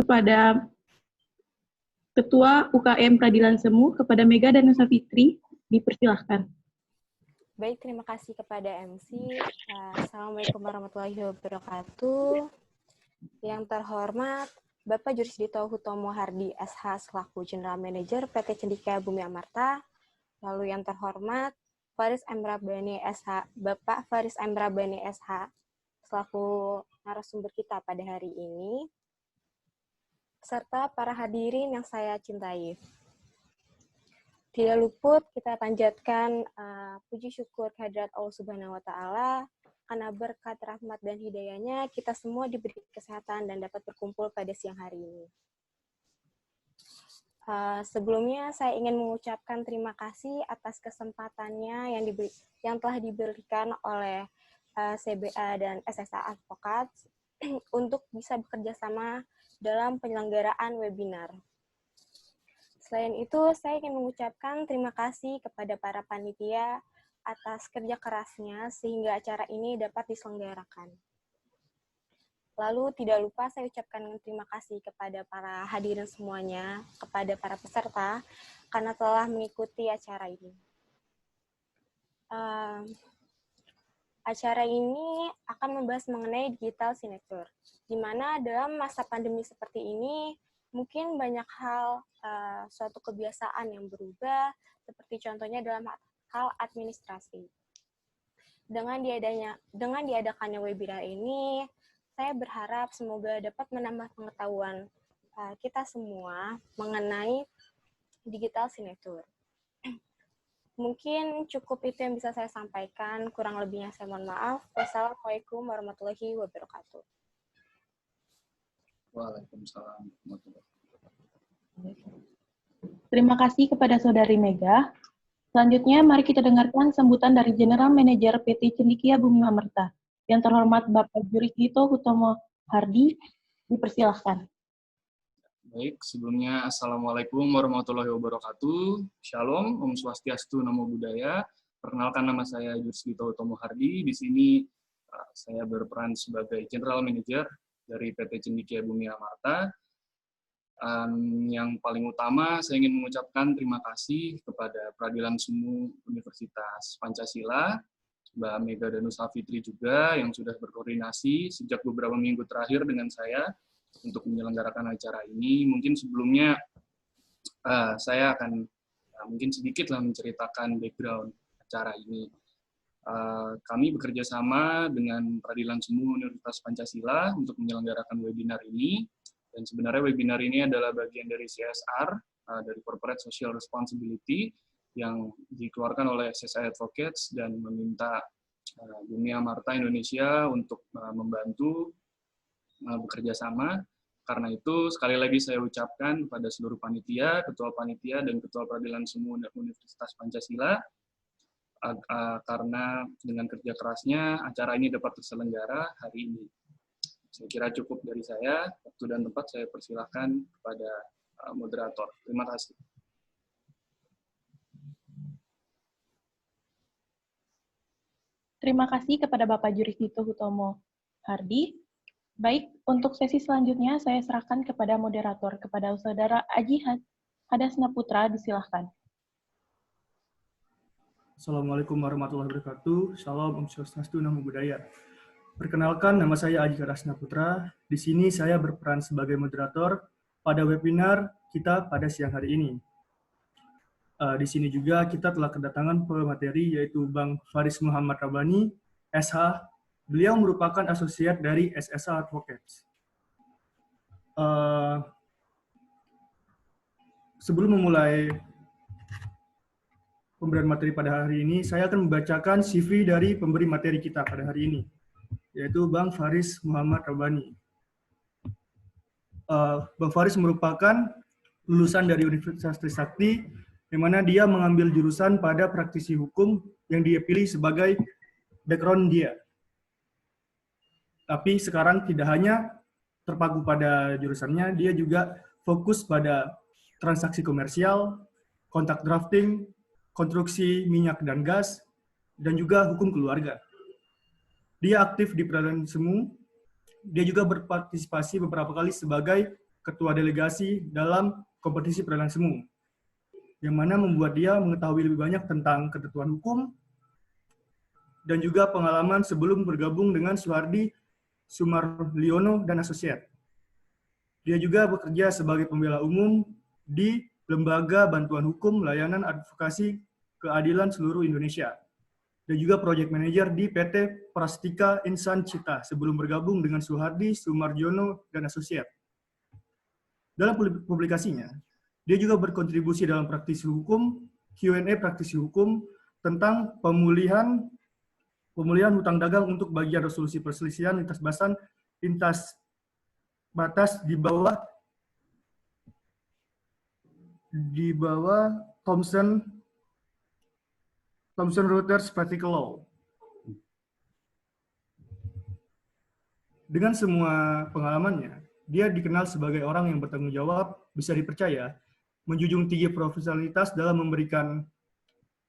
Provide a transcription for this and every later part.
kepada Ketua UKM Peradilan Semu, kepada Mega dan Nusa Fitri, dipersilahkan. Baik, terima kasih kepada MC. Assalamualaikum warahmatullahi wabarakatuh. Yang terhormat, Bapak Jurisdito Hutomo Hardi, SH, selaku General Manager PT Cendekia Bumi Amarta. Lalu yang terhormat, Faris M. Rabbani, SH, Bapak Faris M. Rabbani, SH, selaku narasumber kita pada hari ini, serta para hadirin yang saya cintai. Tidak luput kita panjatkan puji syukur kehadirat Allah Subhanahu wa Ta'ala, karena berkat rahmat dan hidayahnya kita semua diberi kesehatan dan dapat berkumpul pada siang hari ini. Sebelumnya saya ingin mengucapkan terima kasih atas kesempatannya yang telah diberikan oleh CBA dan SSA Advokat untuk bisa bekerja sama dalam penyelenggaraan webinar. Selain itu, saya ingin mengucapkan terima kasih kepada para panitia atas kerja kerasnya sehingga acara ini dapat diselenggarakan. Lalu tidak lupa saya ucapkan terima kasih kepada para hadirin semuanya, kepada para peserta, karena telah mengikuti acara ini. Acara ini akan membahas mengenai digital signature, di mana dalam masa pandemi seperti ini, mungkin banyak hal, suatu kebiasaan yang berubah, seperti contohnya dalam hal administrasi. Dengan diadakannya webinar ini, saya berharap semoga dapat menambah pengetahuan kita semua mengenai digital signature. Mungkin cukup itu yang bisa saya sampaikan, kurang lebihnya saya mohon maaf. Wassalamualaikum warahmatullahi wabarakatuh. Waalaikumsalam warahmatullahi wabarakatuh. Terima kasih kepada Saudari Mega. Selanjutnya, mari kita dengarkan sambutan dari General Manager PT Cendekia Bumi Amarta. Yang terhormat Bapak Jurisdito Hutomo Hardi, dipersilahkan. Baik, sebelumnya Assalamualaikum warahmatullahi wabarakatuh. Shalom, Om Swastiastu, Namo Buddhaya. Perkenalkan, nama saya Jurisdito Hutomo Hardi. Di sini saya berperan sebagai General Manager dari PT Cendekia Bumi Amarta. Yang paling utama, saya ingin mengucapkan terima kasih kepada Peradilan Semu Universitas Pancasila, Mbak Mega dan Nusa Fitri juga, yang sudah berkoordinasi sejak beberapa minggu terakhir dengan saya untuk menyelenggarakan acara ini. Mungkin sebelumnya saya akan mungkin sedikit menceritakan background acara ini. Kami bekerja sama dengan Peradilan Semu Universitas Pancasila untuk menyelenggarakan webinar ini. Dan sebenarnya webinar ini adalah bagian dari CSR, dari Corporate Social Responsibility, yang dikeluarkan oleh SSI Advocates dan meminta Bumi Amarta Indonesia untuk membantu bekerja sama. Karena itu, sekali lagi saya ucapkan kepada seluruh panitia, ketua panitia, dan ketua Peradilan Semu Universitas Pancasila, karena dengan kerja kerasnya acara ini dapat terselenggara hari ini. Saya kira cukup dari saya. Waktu dan tempat saya persilahkan kepada moderator. Terima kasih. Terima kasih kepada Bapak Jurisdito Hutomo Hardi. Baik, untuk sesi selanjutnya saya serahkan kepada moderator, kepada Saudara Aji Hadasna Putra, disilahkan. Assalamualaikum warahmatullahi wabarakatuh. Shalom, Om Swastiastu, Namo Buddhaya. Perkenalkan, nama saya Aji Hadasna Putra. Di sini saya berperan sebagai moderator pada webinar kita pada siang hari ini. Di sini juga kita telah kedatangan pemateri, yaitu Bang Faris Muhammad Rabbani, SH. Beliau merupakan asosiat dari SSA Advocates. Sebelum memulai pemberian materi pada hari ini, saya akan membacakan CV dari pemberi materi kita pada hari ini, yaitu Bang Faris Muhammad Rabbani. Bang Faris merupakan lulusan dari Universitas Trisakti, di mana dia mengambil jurusan pada praktisi hukum yang dia pilih sebagai background dia. Tapi sekarang tidak hanya terpaku pada jurusannya, dia juga fokus pada transaksi komersial, kontrak drafting, konstruksi minyak dan gas, dan juga hukum keluarga. Dia aktif di Peradilan Semu. Dia juga berpartisipasi beberapa kali sebagai ketua delegasi dalam kompetisi peradilan semu, yang mana membuat dia mengetahui lebih banyak tentang ketentuan hukum dan juga pengalaman sebelum bergabung dengan Suhardi Sumarliono dan Asosiat. Dia juga bekerja sebagai pembela umum di Lembaga Bantuan Hukum Layanan Advokasi Keadilan Seluruh Indonesia, dan juga project manager di PT Prastika Insan Cita sebelum bergabung dengan Suhardi Sumarjono dan Asosiat. Dalam publikasinya, dia juga berkontribusi dalam praktisi hukum, Q&A praktisi hukum tentang pemulihan hutang dagang untuk bagian resolusi perselisihan lintas batas di bawah Thomson Reuters Practical Law. Dengan semua pengalamannya, dia dikenal sebagai orang yang bertanggung jawab, bisa dipercaya, menjunjung tinggi profesionalitas dalam memberikan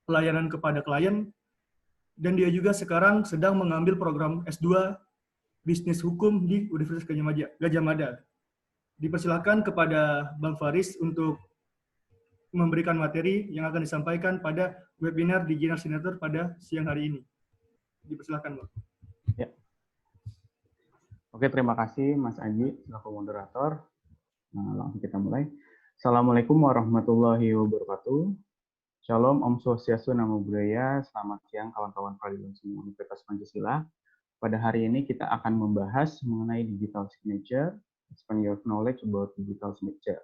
pelayanan kepada klien, dan dia juga sekarang sedang mengambil program S2 Bisnis Hukum di Universitas Gadjah Mada. Dipersilakan kepada Bang Faris untuk memberikan materi yang akan disampaikan pada webinar di Digital Signature pada siang hari ini. Dipersilakan, Bang. Ya. Oke, terima kasih Mas Aji selaku moderator. Nah, langsung kita mulai. Assalamualaikum warahmatullahi wabarakatuh. Shalom, Om Swastiastu, Namo Buddhaya. Selamat siang kawan-kawan peradilan semu Universitas Pancasila. Pada hari ini kita akan membahas mengenai digital signature, expand your knowledge about digital signature.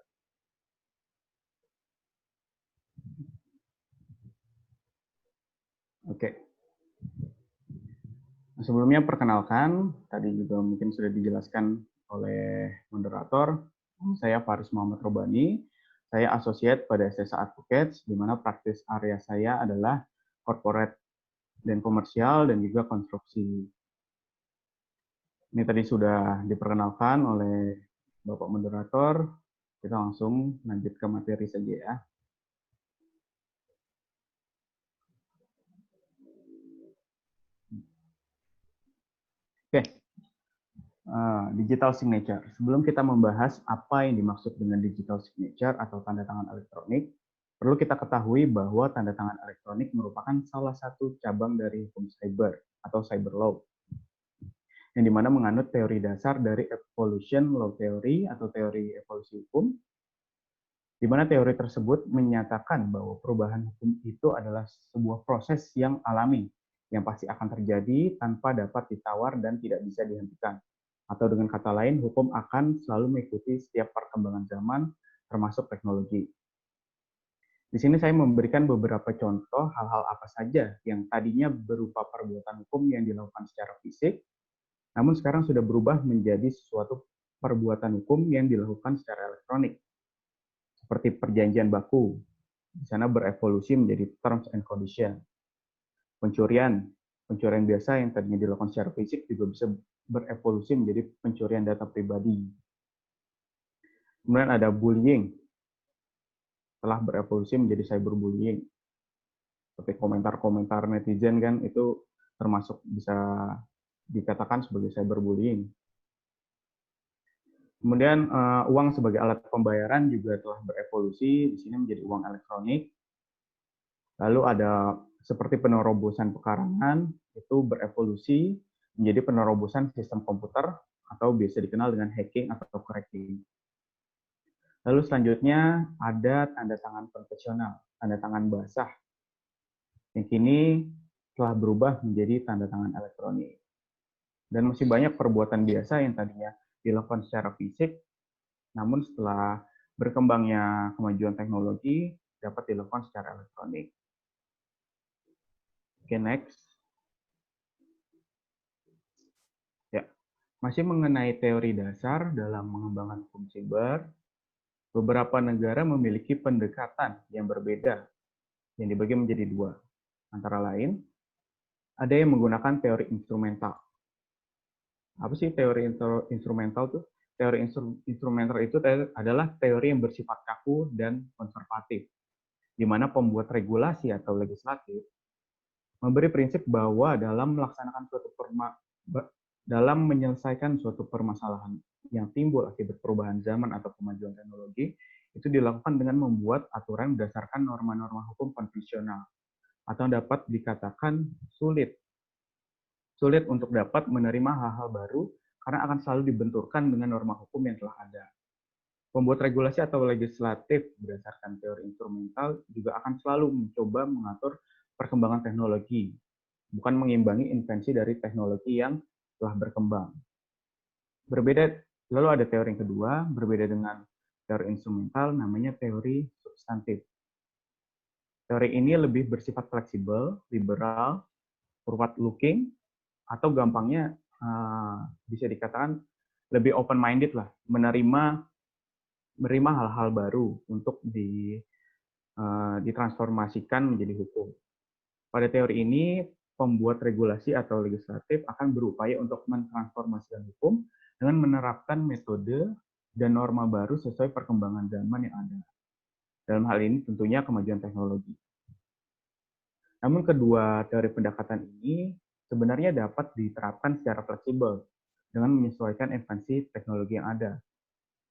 Oke. Sebelumnya perkenalkan, tadi juga mungkin sudah dijelaskan oleh moderator, saya Faris Muhammad Robani, saya associate pada SSA Advocates, di mana praktis area saya adalah corporate dan komersial dan juga konstruksi. Ini tadi sudah diperkenalkan oleh Bapak moderator, kita langsung lanjut ke materi saja ya. Oke, digital signature. Sebelum kita membahas apa yang dimaksud dengan digital signature atau tanda tangan elektronik, perlu kita ketahui bahwa tanda tangan elektronik merupakan salah satu cabang dari hukum cyber atau cyber law, yang dimana menganut teori dasar dari evolution law theory atau teori evolusi hukum, di mana teori tersebut menyatakan bahwa perubahan hukum itu adalah sebuah proses yang alami, yang pasti akan terjadi tanpa dapat ditawar dan tidak bisa dihentikan. Atau dengan kata lain, hukum akan selalu mengikuti setiap perkembangan zaman, termasuk teknologi. Di sini saya memberikan beberapa contoh hal-hal apa saja yang tadinya berupa perbuatan hukum yang dilakukan secara fisik, namun sekarang sudah berubah menjadi suatu perbuatan hukum yang dilakukan secara elektronik. Seperti perjanjian baku, di sana berevolusi menjadi terms and conditions. Pencurian biasa yang tadinya dilakukan secara fisik juga bisa berevolusi menjadi pencurian data pribadi. Kemudian ada bullying, telah berevolusi menjadi cyberbullying. Seperti komentar-komentar netizen kan itu termasuk bisa dikatakan sebagai cyberbullying. Kemudian uang sebagai alat pembayaran juga telah berevolusi, di sini menjadi uang elektronik. Lalu ada seperti penerobosan pekarangan, itu berevolusi menjadi penerobosan sistem komputer atau biasa dikenal dengan hacking atau cracking. Lalu selanjutnya ada tanda tangan profesional, tanda tangan basah, yang kini telah berubah menjadi tanda tangan elektronik. Dan masih banyak perbuatan biasa yang tadinya dilakukan secara fisik, namun setelah berkembangnya kemajuan teknologi dapat dilakukan secara elektronik. Oke, next. Ya, masih mengenai teori dasar dalam mengembangkan hukum siber, beberapa negara memiliki pendekatan yang berbeda, yang dibagi menjadi dua. Antara lain, ada yang menggunakan teori instrumental. Apa sih teori instrumental tuh? Teori instrumental itu adalah teori yang bersifat kaku dan konservatif, di mana pembuat regulasi atau legislatif memberi prinsip bahwa dalam menyelesaikan suatu permasalahan yang timbul akibat perubahan zaman atau kemajuan teknologi itu dilakukan dengan membuat aturan berdasarkan norma-norma hukum konvensional atau dapat dikatakan sulit untuk dapat menerima hal-hal baru karena akan selalu dibenturkan dengan norma hukum yang telah ada. Pembuat regulasi atau legislatif berdasarkan teori instrumental juga akan selalu mencoba mengatur perkembangan teknologi, bukan mengimbangi invensi dari teknologi yang telah berkembang. Lalu ada teori yang kedua, berbeda dengan teori instrumental, namanya teori substantif. Teori ini lebih bersifat fleksibel, liberal, forward-looking, atau gampangnya bisa dikatakan lebih open-minded lah, menerima hal-hal baru untuk ditransformasikan menjadi hukum. Pada teori ini, pembuat regulasi atau legislatif akan berupaya untuk mentransformasikan hukum dengan menerapkan metode dan norma baru sesuai perkembangan zaman yang ada. Dalam hal ini tentunya kemajuan teknologi. Namun kedua teori pendekatan ini sebenarnya dapat diterapkan secara fleksibel dengan menyesuaikan invensi teknologi yang ada.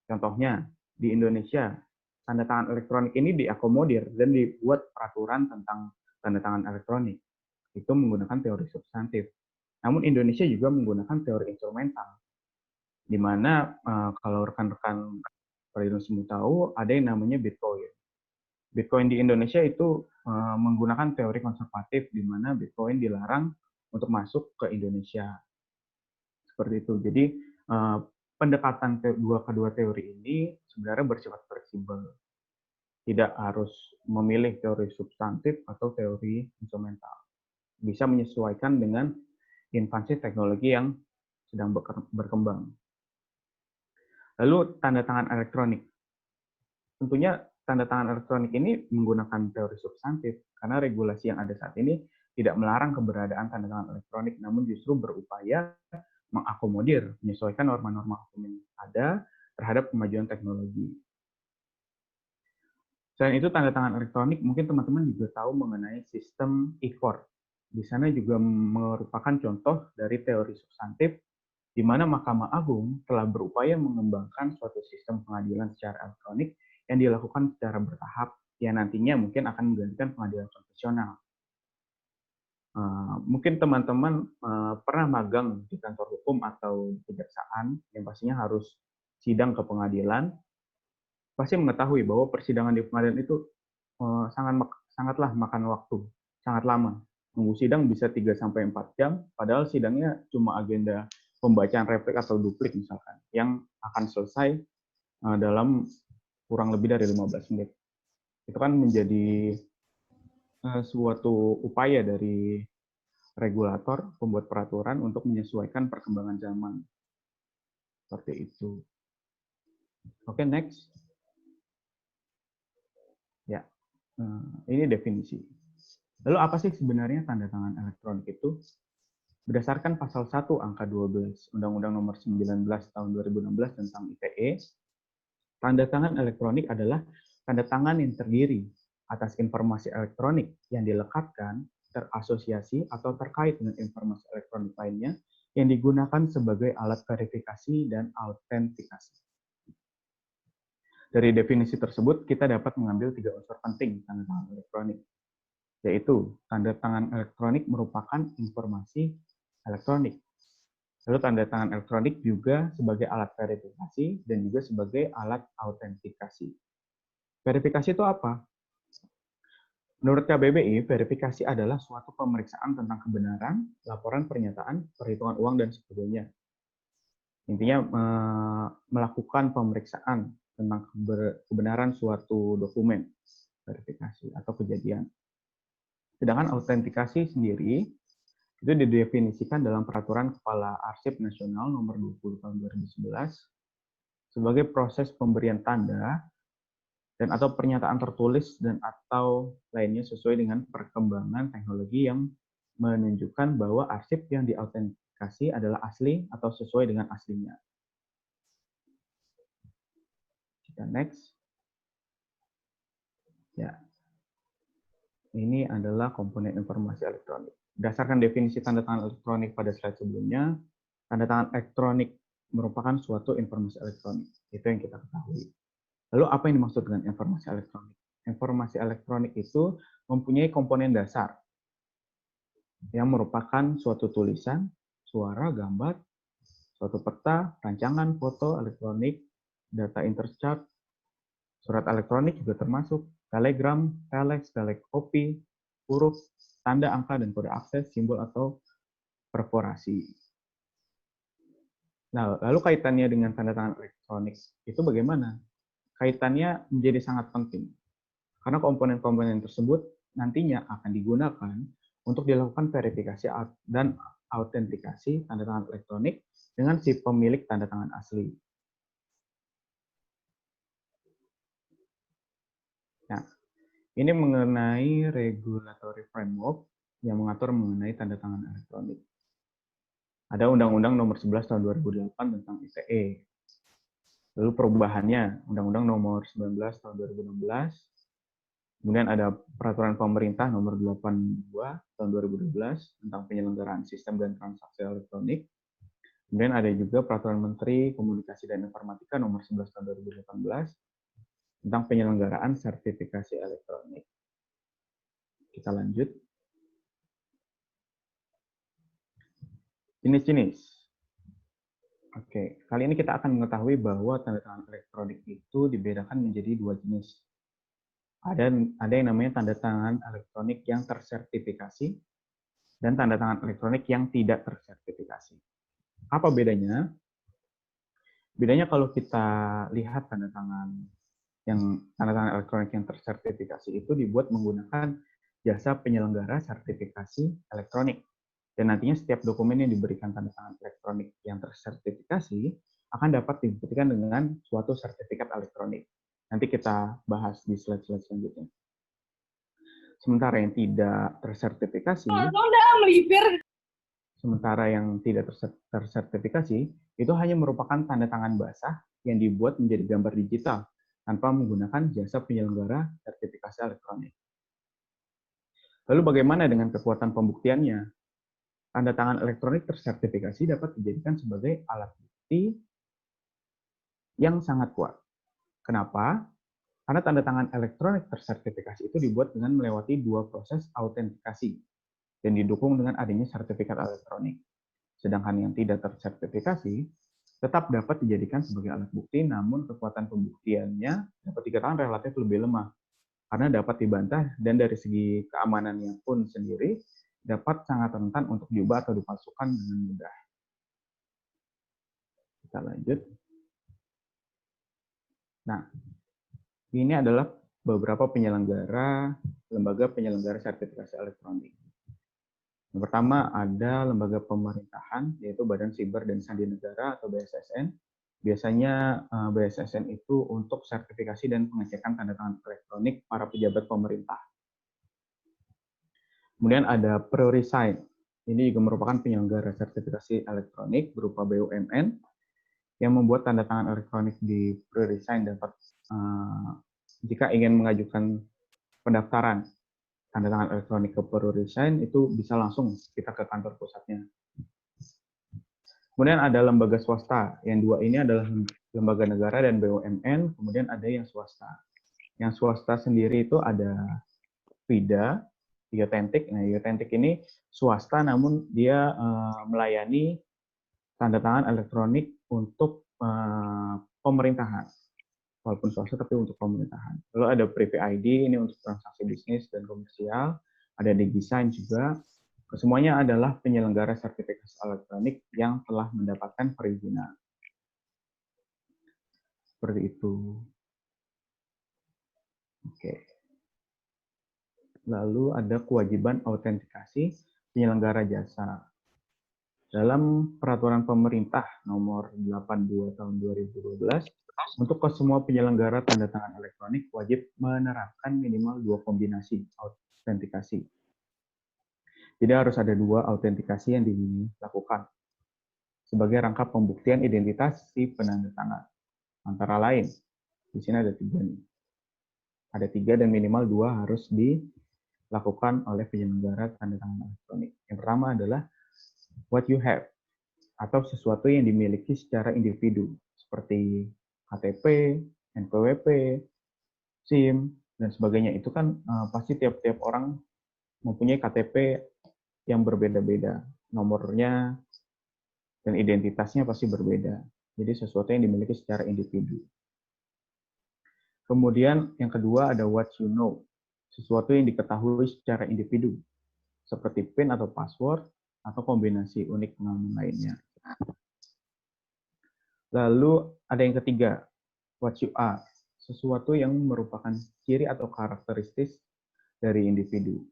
Contohnya, di Indonesia, tanda tangan elektronik ini diakomodir dan dibuat peraturan tentang tanda tangan elektronik. Itu menggunakan teori substantif. Namun Indonesia juga menggunakan teori instrumental, di mana kalau rekan-rekan peradilan semua tahu, ada yang namanya Bitcoin. Bitcoin di Indonesia itu menggunakan teori konservatif, di mana Bitcoin dilarang untuk masuk ke Indonesia. Seperti itu. Jadi pendekatan kedua teori ini sebenarnya bersifat fleksibel. Tidak harus memilih teori substantif atau teori instrumental. Bisa menyesuaikan dengan invensi teknologi yang sedang berkembang. Lalu tanda tangan elektronik. Tentunya tanda tangan elektronik ini menggunakan teori substantif karena regulasi yang ada saat ini tidak melarang keberadaan tanda tangan elektronik, namun justru berupaya mengakomodir, menyesuaikan norma-norma hukum yang ada terhadap kemajuan teknologi. Selain itu, tanda tangan elektronik, mungkin teman-teman juga tahu mengenai sistem e-court. Di sana juga merupakan contoh dari teori substantif di mana Mahkamah Agung telah berupaya mengembangkan suatu sistem pengadilan secara elektronik yang dilakukan secara bertahap, yang nantinya mungkin akan menggantikan pengadilan konvensional. Mungkin teman-teman pernah magang di kantor hukum atau di kejaksaan, yang pastinya harus sidang ke pengadilan, pasti mengetahui bahwa persidangan di pengadilan itu sangatlah makan waktu, sangat lama. Nunggu sidang bisa 3-4 jam, padahal sidangnya cuma agenda pembacaan replik atau duplik misalkan, yang akan selesai dalam kurang lebih dari 15 menit. Itu kan menjadi suatu upaya dari regulator, pembuat peraturan untuk menyesuaikan perkembangan zaman. Seperti itu. Oke, next. Ya, ini definisi. Lalu apa sih sebenarnya tanda tangan elektronik itu? Berdasarkan pasal 1 angka 12 Undang-Undang Nomor 19 tahun 2016 tentang ITE, tanda tangan elektronik adalah tanda tangan yang terdiri atas informasi elektronik yang dilekatkan, terasosiasi, atau terkait dengan informasi elektronik lainnya yang digunakan sebagai alat verifikasi dan autentikasi. Dari definisi tersebut, kita dapat mengambil 3 unsur penting tanda tangan elektronik, yaitu tanda tangan elektronik merupakan informasi elektronik. Lalu tanda tangan elektronik juga sebagai alat verifikasi dan juga sebagai alat autentikasi. Verifikasi itu apa? Menurut KBBI, verifikasi adalah suatu pemeriksaan tentang kebenaran, laporan pernyataan, perhitungan uang, dan sebagainya. Intinya melakukan pemeriksaan tentang kebenaran suatu dokumen, verifikasi atau kejadian. Sedangkan autentikasi sendiri itu didefinisikan dalam Peraturan Kepala Arsip Nasional Nomor 20 Tahun 2011 sebagai proses pemberian tanda dan atau pernyataan tertulis dan atau lainnya sesuai dengan perkembangan teknologi yang menunjukkan bahwa arsip yang diautentikasi adalah asli atau sesuai dengan aslinya. Kita next. Ya. Ini adalah komponen informasi elektronik. Berdasarkan definisi tanda tangan elektronik pada slide sebelumnya, tanda tangan elektronik merupakan suatu informasi elektronik. Itu yang kita ketahui. Lalu apa yang dimaksud dengan informasi elektronik? Informasi elektronik itu mempunyai komponen dasar yang merupakan suatu tulisan, suara, gambar, suatu peta, rancangan, foto, elektronik, data interchart, surat elektronik juga termasuk, telegram, telex, telekopi, huruf, tanda angka dan kode akses, simbol atau perforasi. Nah, lalu kaitannya dengan tanda tangan elektronik itu bagaimana? Kaitannya menjadi sangat penting. Karena komponen-komponen tersebut nantinya akan digunakan untuk dilakukan verifikasi dan autentikasi tanda tangan elektronik dengan si pemilik tanda tangan asli. Nah, ini mengenai regulatory framework yang mengatur mengenai tanda tangan elektronik. Ada Undang-Undang Nomor 11 Tahun 2008 tentang ITE. Lalu perubahannya, Undang-Undang Nomor 19 Tahun 2016. Kemudian ada Peraturan Pemerintah Nomor 82 Tahun 2012 tentang penyelenggaraan sistem dan transaksi elektronik. Kemudian ada juga Peraturan Menteri Komunikasi dan Informatika Nomor 11 Tahun 2018 tentang penyelenggaraan sertifikasi elektronik. Kita lanjut. Jenis-jenis. Oke, kali ini kita akan mengetahui bahwa tanda tangan elektronik itu dibedakan menjadi dua jenis. Ada yang namanya tanda tangan elektronik yang tersertifikasi dan tanda tangan elektronik yang tidak tersertifikasi. Apa bedanya? Bedanya kalau kita lihat tanda tangan elektronik yang tersertifikasi itu dibuat menggunakan jasa penyelenggara sertifikasi elektronik. Dan nantinya setiap dokumen yang diberikan tanda tangan elektronik yang tersertifikasi akan dapat dibuktikan dengan suatu sertifikat elektronik. Nanti kita bahas di slide-slide selanjutnya. Sementara yang tidak tersertifikasi, itu hanya merupakan tanda tangan basah yang dibuat menjadi gambar digital tanpa menggunakan jasa penyelenggara sertifikasi elektronik. Lalu bagaimana dengan kekuatan pembuktiannya? Tanda tangan elektronik tersertifikasi dapat dijadikan sebagai alat bukti yang sangat kuat. Kenapa? Karena tanda tangan elektronik tersertifikasi itu dibuat dengan melewati dua proses autentikasi dan didukung dengan adanya sertifikat elektronik. Sedangkan yang tidak tersertifikasi tetap dapat dijadikan sebagai alat bukti, namun kekuatan pembuktiannya dapat dikatakan relatif lebih lemah karena dapat dibantah dan dari segi keamanannya pun sendiri dapat sangat rentan untuk diubah atau dipalsukan dengan mudah. Kita lanjut. Nah, ini adalah beberapa lembaga penyelenggara sertifikasi elektronik. Yang pertama ada lembaga pemerintahan, yaitu Badan Siber dan Sandi Negara atau BSSN. Biasanya BSSN itu untuk sertifikasi dan pengecekan tanda tangan elektronik para pejabat pemerintah. Kemudian ada PRIOResign. Ini juga merupakan penyelenggara sertifikasi elektronik berupa BUMN yang membuat tanda tangan elektronik di PRIOResign dapat jika ingin mengajukan pendaftaran tanda tangan elektronik ke PRIOResign itu bisa langsung kita ke kantor pusatnya. Kemudian ada lembaga swasta. Yang dua ini adalah lembaga negara dan BUMN, kemudian ada yang swasta. Yang swasta sendiri itu ada VIDA, Iotentik. Nah, Iotentik ini swasta namun dia melayani tanda tangan elektronik untuk pemerintahan. Walaupun swasta tapi untuk pemerintahan. Lalu ada Privy ID, ini untuk transaksi bisnis dan komersial. Ada DigiSign juga. Kesemuanya adalah penyelenggara sertifikasi elektronik yang telah mendapatkan perizinan. Seperti itu. Oke. Lalu ada kewajiban autentikasi penyelenggara jasa. Dalam Peraturan Pemerintah Nomor 82 Tahun 2012, untuk semua penyelenggara tanda tangan elektronik wajib menerapkan minimal 2 kombinasi autentikasi. Jadi harus ada 2 autentikasi yang dilakukan sebagai rangka pembuktian identitas si penanda tangan. Antara lain, di sini ada 3 nih. Ada 3 dan minimal 2 harus dilakukan oleh penyelenggara tanda tangan elektronik. Yang pertama adalah what you have. atau sesuatu yang dimiliki secara individu, seperti KTP, NPWP, SIM, dan sebagainya. Itu kan pasti tiap-tiap orang mempunyai KTP yang berbeda-beda. Nomornya dan identitasnya pasti berbeda. Jadi sesuatu yang dimiliki secara individu. Kemudian yang kedua ada what you know, sesuatu yang diketahui secara individu, seperti PIN atau password, atau kombinasi unik pengaman lainnya. Lalu ada yang ketiga, what you are, sesuatu yang merupakan ciri atau karakteristik dari individu,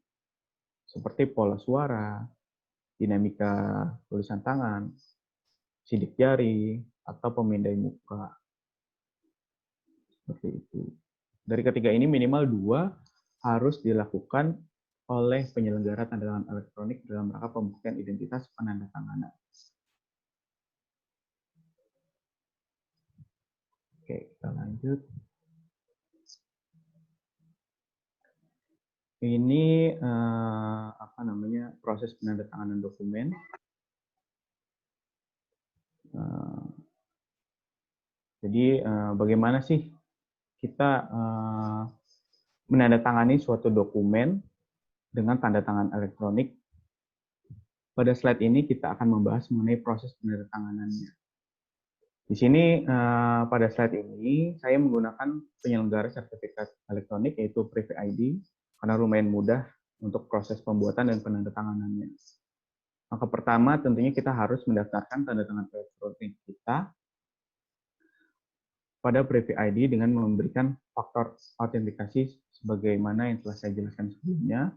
seperti pola suara, dinamika tulisan tangan, sidik jari, atau pemindai muka. Seperti itu. Dari ketiga ini minimal 2 harus dilakukan oleh penyelenggara tanda tangan elektronik dalam rangka pembuktian identitas penandatanganan. Oke, kita lanjut. Ini proses penandatanganan dokumen. Jadi bagaimana sih kita menandatangani suatu dokumen dengan tanda tangan elektronik? Pada slide ini kita akan membahas mengenai proses penandatanganannya. Di sini pada slide ini saya menggunakan penyelenggara sertifikat elektronik yaitu Privy ID karena lumayan mudah untuk proses pembuatan dan penandatanganannya. Maka pertama tentunya kita harus mendaftarkan tanda tangan elektronik kita pada Privy ID dengan memberikan faktor autentikasi sebagaimana yang telah saya jelaskan sebelumnya,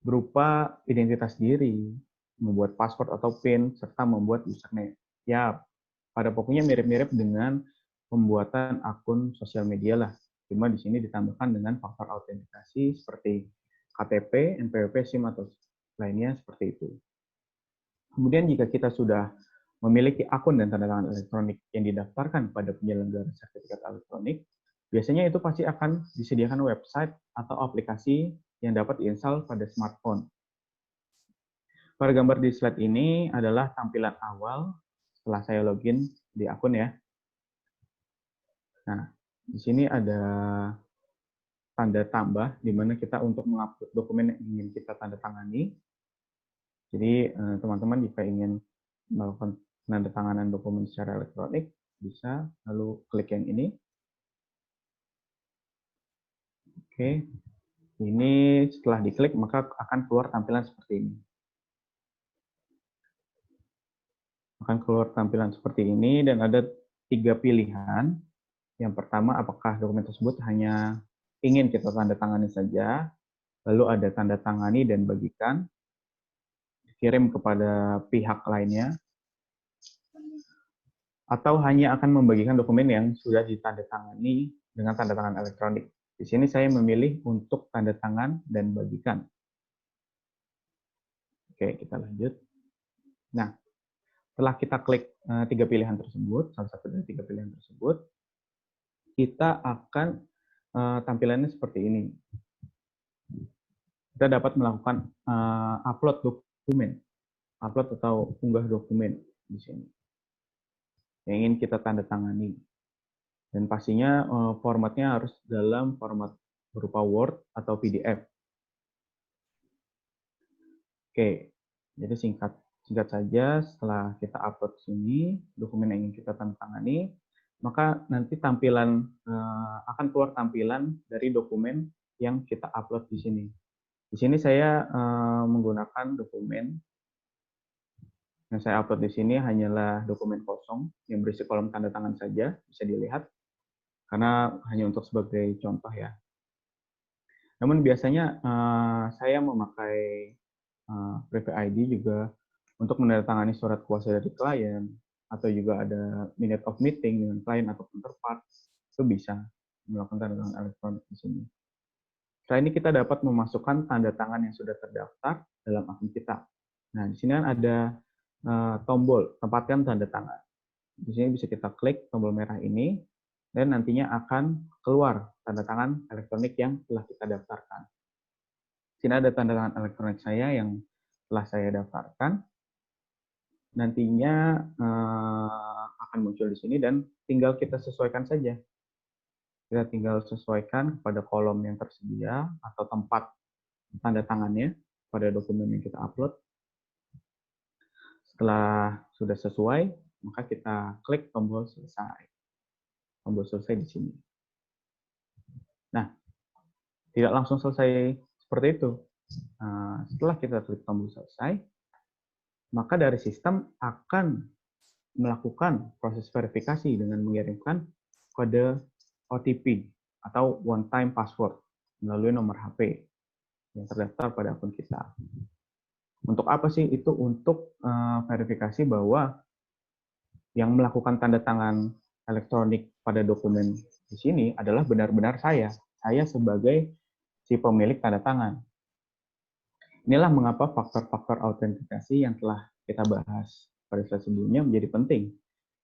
berupa identitas diri, membuat password atau PIN, serta membuat username. Ya, pada pokoknya mirip-mirip dengan pembuatan akun sosial media lah. Cuma di sini ditambahkan dengan faktor autentikasi seperti KTP, NPWP, SIM, atau lainnya seperti itu. Kemudian jika kita sudah memiliki akun dan tanda tangan elektronik yang didaftarkan pada penyelenggara sertifikat elektronik, biasanya itu pasti akan disediakan website atau aplikasi yang dapat diinstal pada smartphone. Pada gambar di slide ini adalah tampilan awal setelah saya login di akun ya. Nah, di sini ada tanda tambah di mana kita untuk mengupload dokumen yang ingin kita tanda tangani. Jadi teman-teman jika ingin melakukan penandatanganan dokumen secara elektronik, bisa lalu klik yang ini. Oke, ini setelah diklik maka akan keluar tampilan seperti ini. Akan keluar tampilan seperti ini dan ada 3 pilihan. Yang pertama, apakah dokumen tersebut hanya ingin kita tanda tangani saja, lalu ada tanda tangani dan bagikan, dikirim kepada pihak lainnya, atau hanya akan membagikan dokumen yang sudah ditandatangani dengan tanda tangan elektronik. Di sini saya memilih untuk tanda tangan dan bagikan. Oke, kita lanjut. Nah, setelah kita klik 3 pilihan tersebut, salah satu dari 3 pilihan tersebut, kita akan tampilannya seperti ini. Kita dapat melakukan upload dokumen, upload atau unggah dokumen di sini yang ingin kita tanda tangani. Dan pastinya formatnya harus dalam format berupa Word atau PDF. Oke, jadi singkat saja setelah kita upload sini dokumen yang ingin kita tanda tangani, maka nanti tampilan akan keluar tampilan dari dokumen yang kita upload di sini. Di sini saya menggunakan dokumen yang saya upload di sini hanyalah dokumen kosong yang berisi kolom tanda tangan saja, bisa dilihat, karena hanya untuk sebagai contoh ya. Namun biasanya saya memakai Privy ID juga untuk menandatangani surat kuasa dari klien, atau juga ada minute of meeting dengan klien atau counterpart, itu bisa melakukan tanda tangan elektronik di sini. Setelah ini kita dapat memasukkan tanda tangan yang sudah terdaftar dalam akun kita. Nah, di sini kan ada tombol tempatkan tanda tangan. Di sini bisa kita klik tombol merah ini, dan nantinya akan keluar tanda tangan elektronik yang telah kita daftarkan. Di sini ada tanda tangan elektronik saya yang telah saya daftarkan. nantinya akan muncul di sini dan tinggal kita sesuaikan saja. Kita tinggal sesuaikan kepada kolom yang tersedia atau tempat tanda tangannya pada dokumen yang kita upload. Setelah sudah sesuai, maka kita klik tombol selesai. Tombol selesai di sini. Nah, tidak langsung selesai seperti itu. Setelah kita klik tombol selesai, maka dari sistem akan melakukan proses verifikasi dengan mengirimkan kode OTP atau one time password melalui nomor HP yang terdaftar pada akun kita. Untuk apa sih itu? Untuk verifikasi bahwa yang melakukan tanda tangan elektronik pada dokumen di sini adalah benar-benar saya sebagai si pemilik tanda tangan. Inilah mengapa faktor-faktor autentikasi yang telah kita bahas pada slide sebelumnya menjadi penting,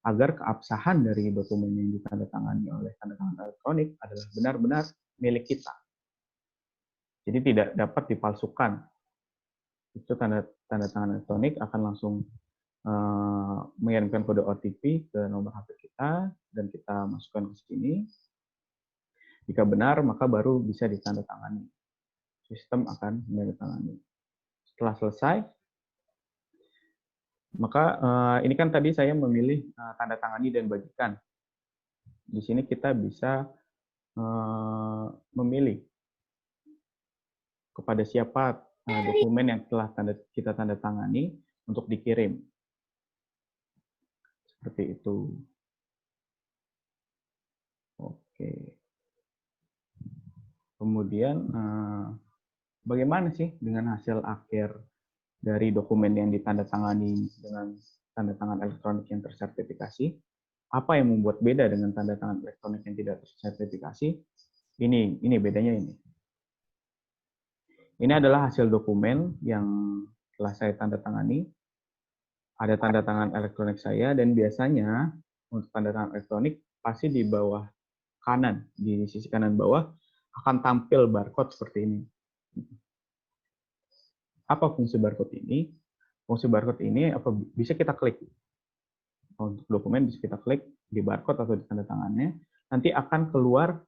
agar keabsahan dari dokumen yang ditandatangani oleh tanda tangan elektronik adalah benar-benar milik kita. Jadi tidak dapat dipalsukan. Itu tanda tangan elektronik akan langsung mengirimkan kode OTP ke nomor HP kita dan kita masukkan ke sini. Jika benar, maka baru bisa ditandatangani. Sistem akan menandatangani. Setelah selesai, maka ini kan tadi saya memilih tanda tangani dan bagikan. Di sini kita bisa memilih kepada siapa dokumen yang telah kita tanda tangani untuk dikirim. Seperti itu. Oke. Kemudian bagaimana sih dengan hasil akhir dari dokumen yang ditandatangani dengan tanda tangan elektronik yang tersertifikasi? Apa yang membuat beda dengan tanda tangan elektronik yang tidak tersertifikasi? Ini bedanya ini. Ini adalah hasil dokumen yang telah saya tanda tangani. Ada tanda tangan elektronik saya dan biasanya untuk tanda tangan elektronik pasti di bawah kanan, di sisi kanan bawah akan tampil barcode seperti ini. Apa fungsi barcode ini? Fungsi barcode ini bisa kita klik. Untuk dokumen bisa kita klik di barcode atau di tanda tangannya. Nanti akan keluar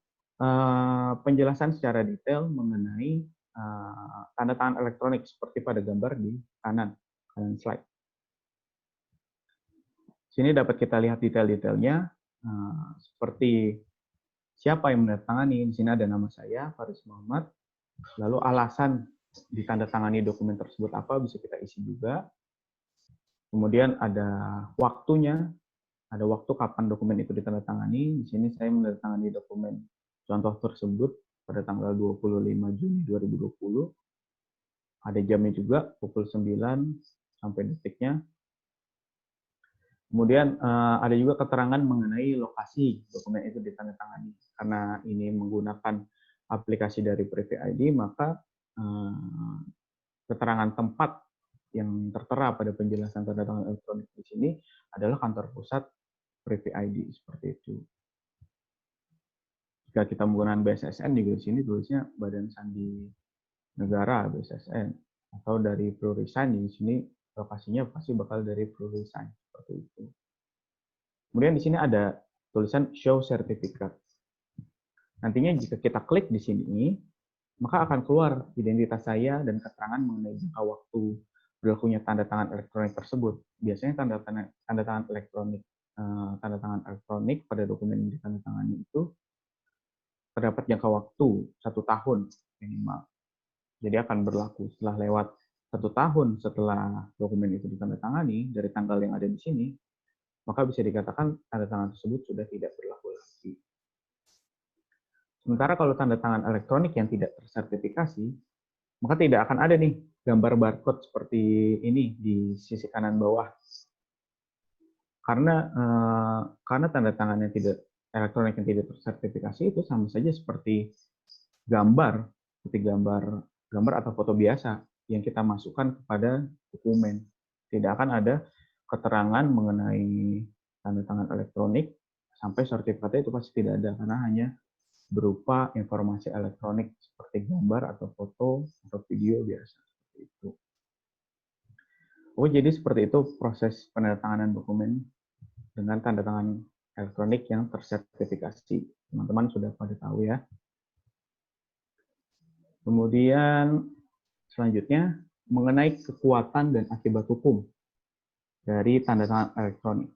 penjelasan secara detail mengenai tanda tangan elektronik seperti pada gambar di kanan slide. Sini dapat kita lihat detail-detailnya seperti siapa yang menandatangani. Di sini ada nama saya, Faris Muhammad. Lalu alasan ditandatangani dokumen tersebut apa bisa kita isi juga. Kemudian ada waktunya, ada waktu kapan dokumen itu ditandatangani. Di sini saya menandatangani dokumen contoh tersebut pada tanggal 25 Juni 2020. Ada jamnya juga, pukul 9 sampai detiknya. Kemudian ada juga keterangan mengenai lokasi dokumen itu ditandatangani. Karena ini menggunakan aplikasi dari Privy ID, maka keterangan tempat yang tertera pada penjelasan tanda tangan elektronik di sini adalah kantor pusat Privy ID, seperti itu. Jika kita menggunakan BSSN juga di sini tulisnya Badan Sandi Negara BSSN, atau dari ProResign di sini lokasinya pasti bakal dari ProResign, seperti itu. Kemudian di sini ada tulisan Show Certificate. Nantinya jika kita klik di sini, maka akan keluar identitas saya dan keterangan mengenai jangka waktu berlakunya tanda tangan elektronik tersebut. Biasanya tanda tangan elektronik pada dokumen yang ditandatangani itu terdapat jangka waktu 1 tahun minimal. Jadi akan berlaku setelah lewat 1 tahun setelah dokumen itu ditandatangani dari tanggal yang ada di sini, maka bisa dikatakan tanda tangan tersebut sudah tidak berlaku lagi. Sementara kalau tanda tangan elektronik yang tidak tersertifikasi, maka tidak akan ada nih gambar barcode seperti ini di sisi kanan bawah. Karena tanda tangan yang tidak elektronik yang tidak tersertifikasi itu sama saja seperti gambar atau foto biasa yang kita masukkan kepada dokumen. Tidak akan ada keterangan mengenai tanda tangan elektronik sampai sertifikatnya itu pasti tidak ada, karena hanya berupa informasi elektronik seperti gambar atau foto atau video biasa, seperti itu. Oh, jadi seperti itu proses penandatanganan dokumen dengan tanda tangan elektronik yang tersertifikasi. Teman-teman sudah pada tahu ya. Kemudian selanjutnya mengenai kekuatan dan akibat hukum dari tanda tangan elektronik.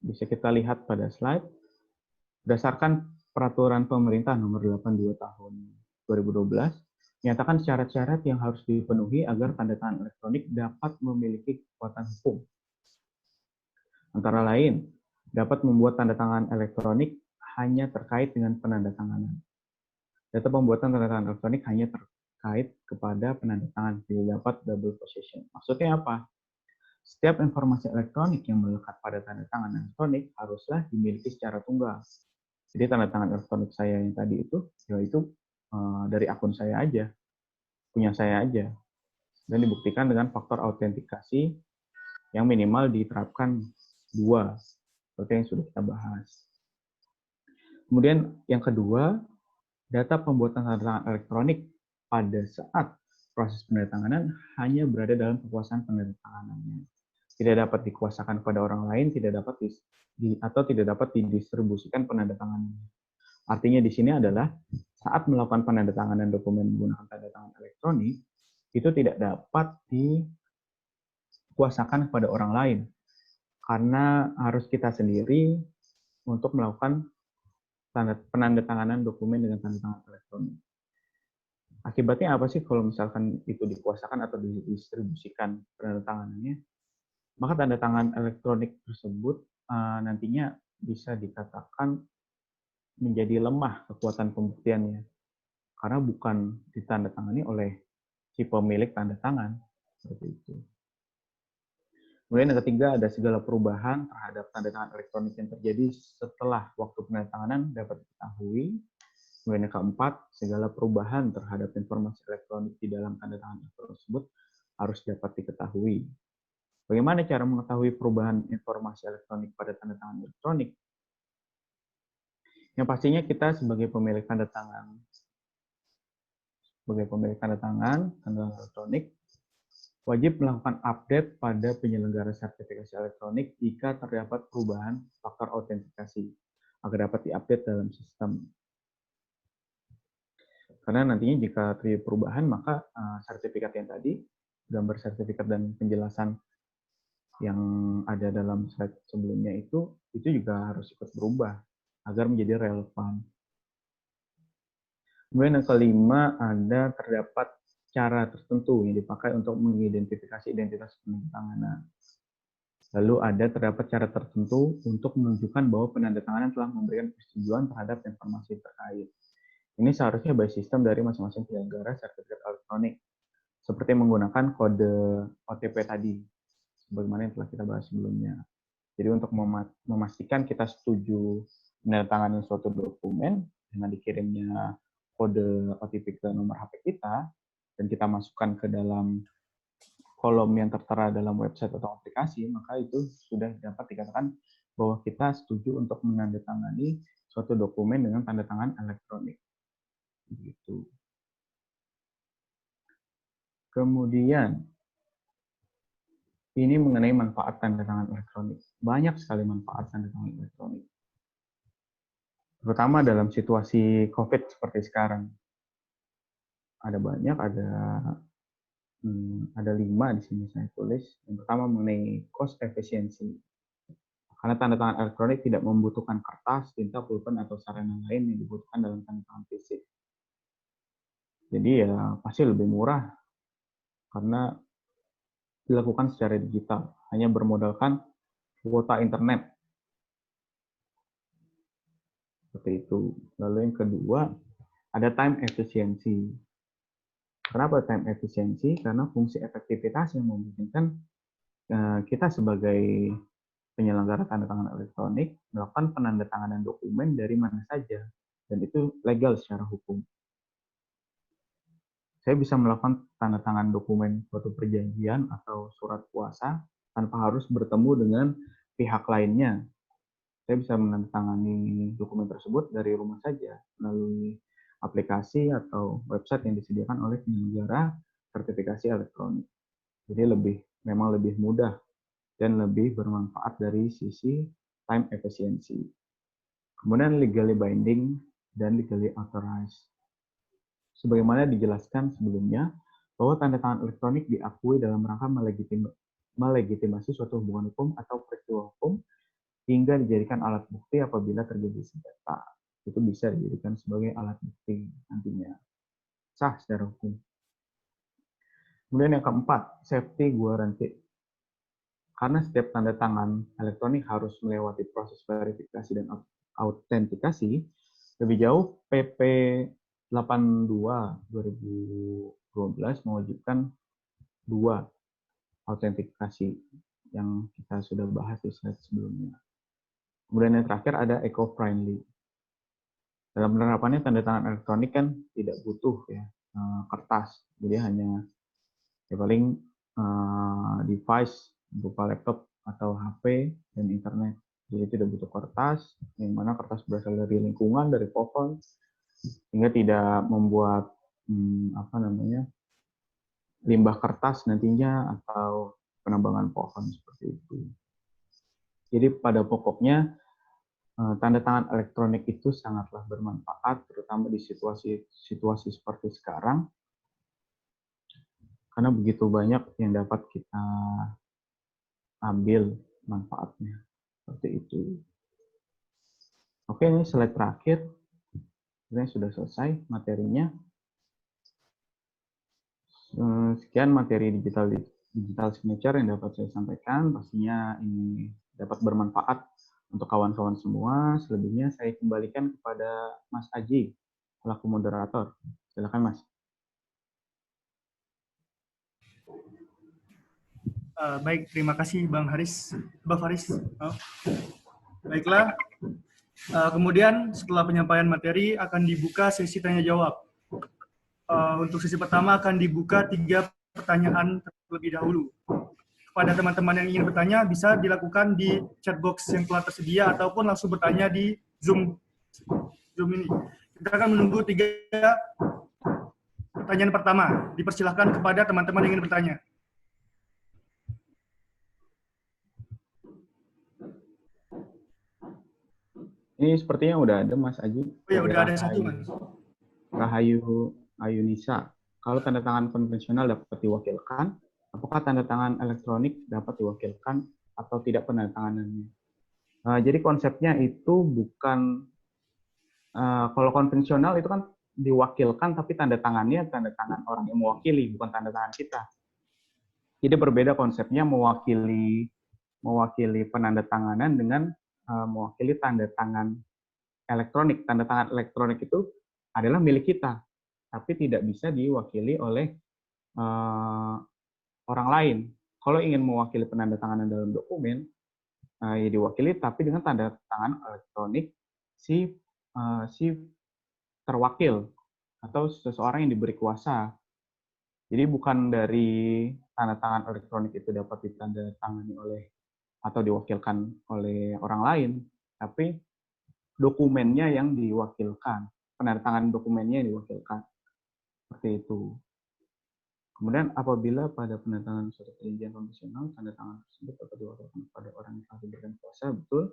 Bisa kita lihat pada slide. Berdasarkan Peraturan Pemerintah Nomor 82 Tahun 2012, menyatakan syarat-syarat yang harus dipenuhi agar tanda tangan elektronik dapat memiliki kekuatan hukum. Antara lain, dapat membuat tanda tangan elektronik hanya terkait dengan penandatanganan. Data pembuatan tanda tangan elektronik hanya terkait kepada penandatangan, tidak dapat double possession. Maksudnya apa? Setiap informasi elektronik yang melekat pada tanda tangan elektronik haruslah dimiliki secara tunggal. Jadi tanda tangan elektronik saya yang tadi itu, yaitu dari akun saya aja, punya saya aja. Dan dibuktikan dengan faktor autentikasi yang minimal diterapkan 2, seperti yang sudah kita bahas. Kemudian yang kedua, data pembuatan tanda tangan elektronik pada saat proses penandatanganan hanya berada dalam kekuasaan penandatanganannya. Tidak dapat dikuasakan kepada orang lain, tidak dapat tidak dapat didistribusikan penandatanganannya. Artinya di sini adalah saat melakukan penandatanganan dokumen menggunakan tanda tangan elektronik, itu tidak dapat dikuasakan kepada orang lain, karena harus kita sendiri untuk melakukan penandatanganan dokumen dengan tanda tangan elektronik. Akibatnya apa sih kalau misalkan itu dikuasakan atau didistribusikan penandatanganannya? Maka tanda tangan elektronik tersebut nantinya bisa dikatakan menjadi lemah kekuatan pembuktiannya, karena bukan ditandatangani oleh si pemilik tanda tangan, seperti itu. Kemudian yang ketiga, ada segala perubahan terhadap tanda tangan elektronik yang terjadi setelah waktu penandatanganan dapat diketahui. Kemudian yang keempat, segala perubahan terhadap informasi elektronik di dalam tanda tangan tersebut harus dapat diketahui. Bagaimana cara mengetahui perubahan informasi elektronik pada tanda tangan elektronik? Yang pastinya kita sebagai pemilik tanda tangan tanda tangan elektronik, wajib melakukan update pada penyelenggara sertifikasi elektronik jika terdapat perubahan faktor autentikasi, agar dapat diupdate dalam sistem. Karena nantinya jika terjadi perubahan, maka sertifikat yang tadi, gambar sertifikat dan penjelasan yang ada dalam slide sebelumnya itu juga harus ikut berubah agar menjadi relevan. Kemudian yang kelima, terdapat cara tertentu yang dipakai untuk mengidentifikasi identitas penandatanganan. Lalu terdapat cara tertentu untuk menunjukkan bahwa penandatanganan telah memberikan persetujuan terhadap informasi terkait. Ini seharusnya by sistem dari masing-masing penyelenggara sertifikat elektronik, seperti menggunakan kode OTP tadi, sebagaimana yang telah kita bahas sebelumnya. Jadi untuk memastikan kita setuju menandatangani suatu dokumen dengan dikirimnya kode OTP ke nomor HP kita, dan kita masukkan ke dalam kolom yang tertera dalam website atau aplikasi, maka itu sudah dapat dikatakan bahwa kita setuju untuk menandatangani suatu dokumen dengan tanda tangan elektronik. Begitu. Kemudian, ini mengenai manfaat tanda tangan elektronik. Banyak sekali manfaat tanda tangan elektronik. Terutama dalam situasi COVID seperti sekarang. Ada banyak, ada 5 di sini saya tulis. Yang pertama mengenai cost efficiency. Karena tanda tangan elektronik tidak membutuhkan kertas, tinta, pulpen, atau sarana lain yang dibutuhkan dalam tanda tangan fisik. Jadi ya pasti lebih murah karena dilakukan secara digital, hanya bermodalkan kuota internet. Seperti itu. Lalu yang kedua, ada time efficiency. Kenapa time efficiency? Karena fungsi efektivitas yang memungkinkan kita sebagai penyelenggara tanda tangan elektronik melakukan penandatanganan dokumen dari mana saja, dan itu legal secara hukum. Saya bisa melakukan tanda tangan dokumen suatu perjanjian atau surat kuasa tanpa harus bertemu dengan pihak lainnya. Saya bisa menandatangani dokumen tersebut dari rumah saja melalui aplikasi atau website yang disediakan oleh penyelenggara sertifikasi elektronik. Jadi memang lebih mudah dan lebih bermanfaat dari sisi time efficiency. Kemudian legally binding dan legally authorized. Sebagaimana dijelaskan sebelumnya, bahwa tanda tangan elektronik diakui dalam rangka melegitimasi suatu hubungan hukum atau peristiwa hukum hingga dijadikan alat bukti apabila terjadi sengketa. Itu bisa dijadikan sebagai alat bukti nantinya. Sah secara hukum. Kemudian yang keempat, safety guarantee. Karena setiap tanda tangan elektronik harus melewati proses verifikasi dan autentikasi, lebih jauh PP 82 2012 mewajibkan 2 autentikasi yang kita sudah bahas di slide sebelumnya. Kemudian yang terakhir ada eco-friendly. Dalam penerapannya tanda tangan elektronik kan tidak butuh ya kertas, jadi hanya ya paling device berupa laptop atau HP dan internet. Jadi tidak butuh kertas, yang mana kertas berasal dari lingkungan, dari pohon, sehingga tidak membuat limbah kertas nantinya atau penambangan pohon seperti itu. Jadi pada pokoknya tanda tangan elektronik itu sangatlah bermanfaat, terutama di situasi seperti sekarang, karena begitu banyak yang dapat kita ambil manfaatnya. Seperti itu. Oke, ini slide terakhir. Ini sudah selesai materinya. Sekian materi digital signature yang dapat saya sampaikan. Pastinya ini dapat bermanfaat untuk kawan-kawan semua. Selebihnya saya kembalikan kepada Mas Aji, selaku moderator. Silakan, Mas. Baik, terima kasih Bang Faris. Baiklah, kemudian setelah penyampaian materi akan dibuka sesi tanya jawab. Untuk sesi pertama akan dibuka 3 pertanyaan terlebih dahulu. Kepada teman-teman yang ingin bertanya bisa dilakukan di chat box yang telah tersedia ataupun langsung bertanya di Zoom ini. Kita akan menunggu 3 pertanyaan pertama. Dipersilahkan kepada teman-teman yang ingin bertanya. Ini sepertinya udah ada Mas Aji. Oh ya, udah ada satu, Mas. Rahayu Ayunisa. Kalau tanda tangan konvensional dapat diwakilkan, apakah tanda tangan elektronik dapat diwakilkan atau tidak penandatanganannya? Jadi konsepnya itu bukan, kalau konvensional itu kan diwakilkan, tapi tanda tangannya tanda tangan orang yang mewakili, bukan tanda tangan kita. Jadi berbeda konsepnya mewakili penandatanganan dengan mewakili tanda tangan elektronik. Tanda tangan elektronik itu adalah milik kita, tapi tidak bisa diwakili oleh orang lain. Kalau ingin mewakili penandatanganan dalam dokumen, ya diwakili, tapi dengan tanda tangan elektronik si terwakil atau seseorang yang diberi kuasa. Jadi bukan dari tanda tangan elektronik itu dapat ditandatangani oleh atau diwakilkan oleh orang lain, tapi dokumennya yang diwakilkan, penandatangan dokumennya yang diwakilkan. Seperti itu. Kemudian apabila pada penandatangan suatu perjanjian konvensional, tanda tangan tersebut dapat diwakilkan kepada orang yang telah diberikan kuasa, betul.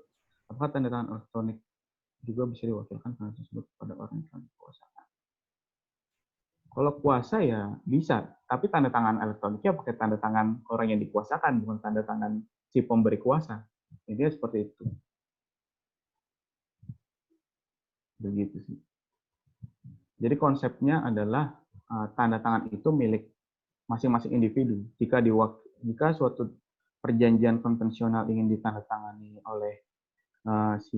Apakah tanda tangan elektronik juga bisa diwakilkan tanda tersebut kepada orang yang telah dikuasakan? Kalau kuasa ya bisa, tapi tanda tangan elektroniknya pakai tanda tangan orang yang dikuasakan, bukan tanda tangan si pemberi kuasa. Jadi seperti itu. Begitu sih. Jadi konsepnya adalah tanda tangan itu milik masing-masing individu. Jika suatu perjanjian konvensional ingin ditandatangani oleh si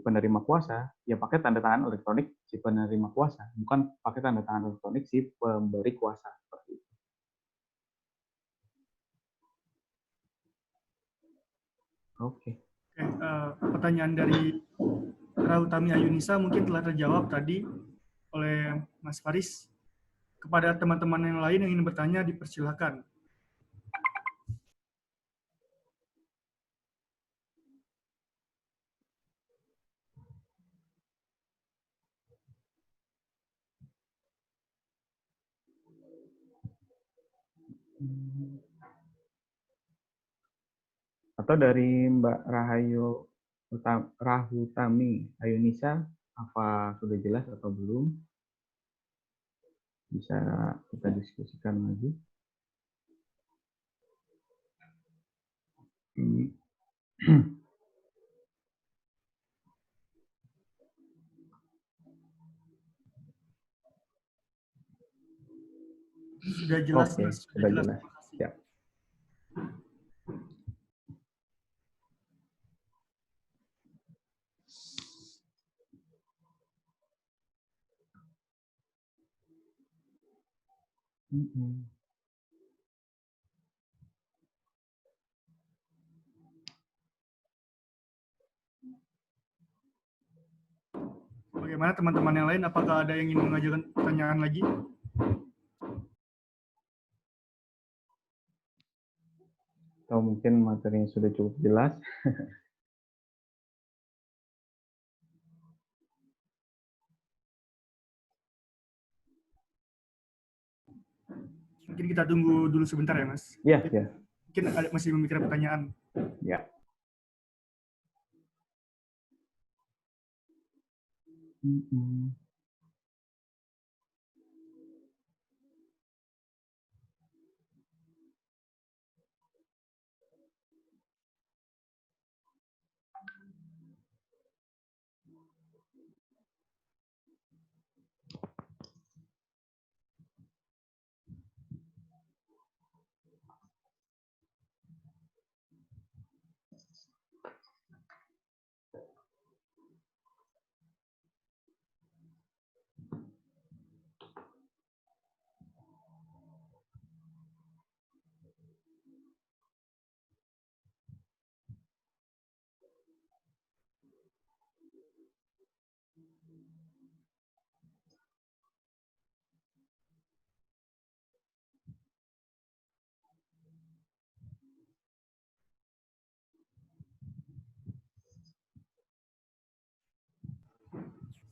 penerima kuasa, ya pakai tanda tangan elektronik si penerima kuasa, bukan pakai tanda tangan elektronik si pemberi kuasa. Seperti itu. Oke. Pertanyaan dari Rautami Ayunisa mungkin telah terjawab tadi oleh Mas Faris. Kepada teman-teman yang lain yang ingin bertanya, dipersilakan. Atau dari Mbak Rahutami Ayunisa, apa sudah jelas atau belum? Bisa kita diskusikan lagi. Sudah jelas, Oke, Mas. sudah Jelas. jelas. Siap. Bagaimana teman-teman yang lain? Apakah ada yang ingin mengajukan pertanyaan lagi? Atau mungkin materinya sudah cukup jelas. Mungkin kita tunggu dulu sebentar ya, Mas. Iya, ya. Mungkin ada masih memikirkan pertanyaan. Ya.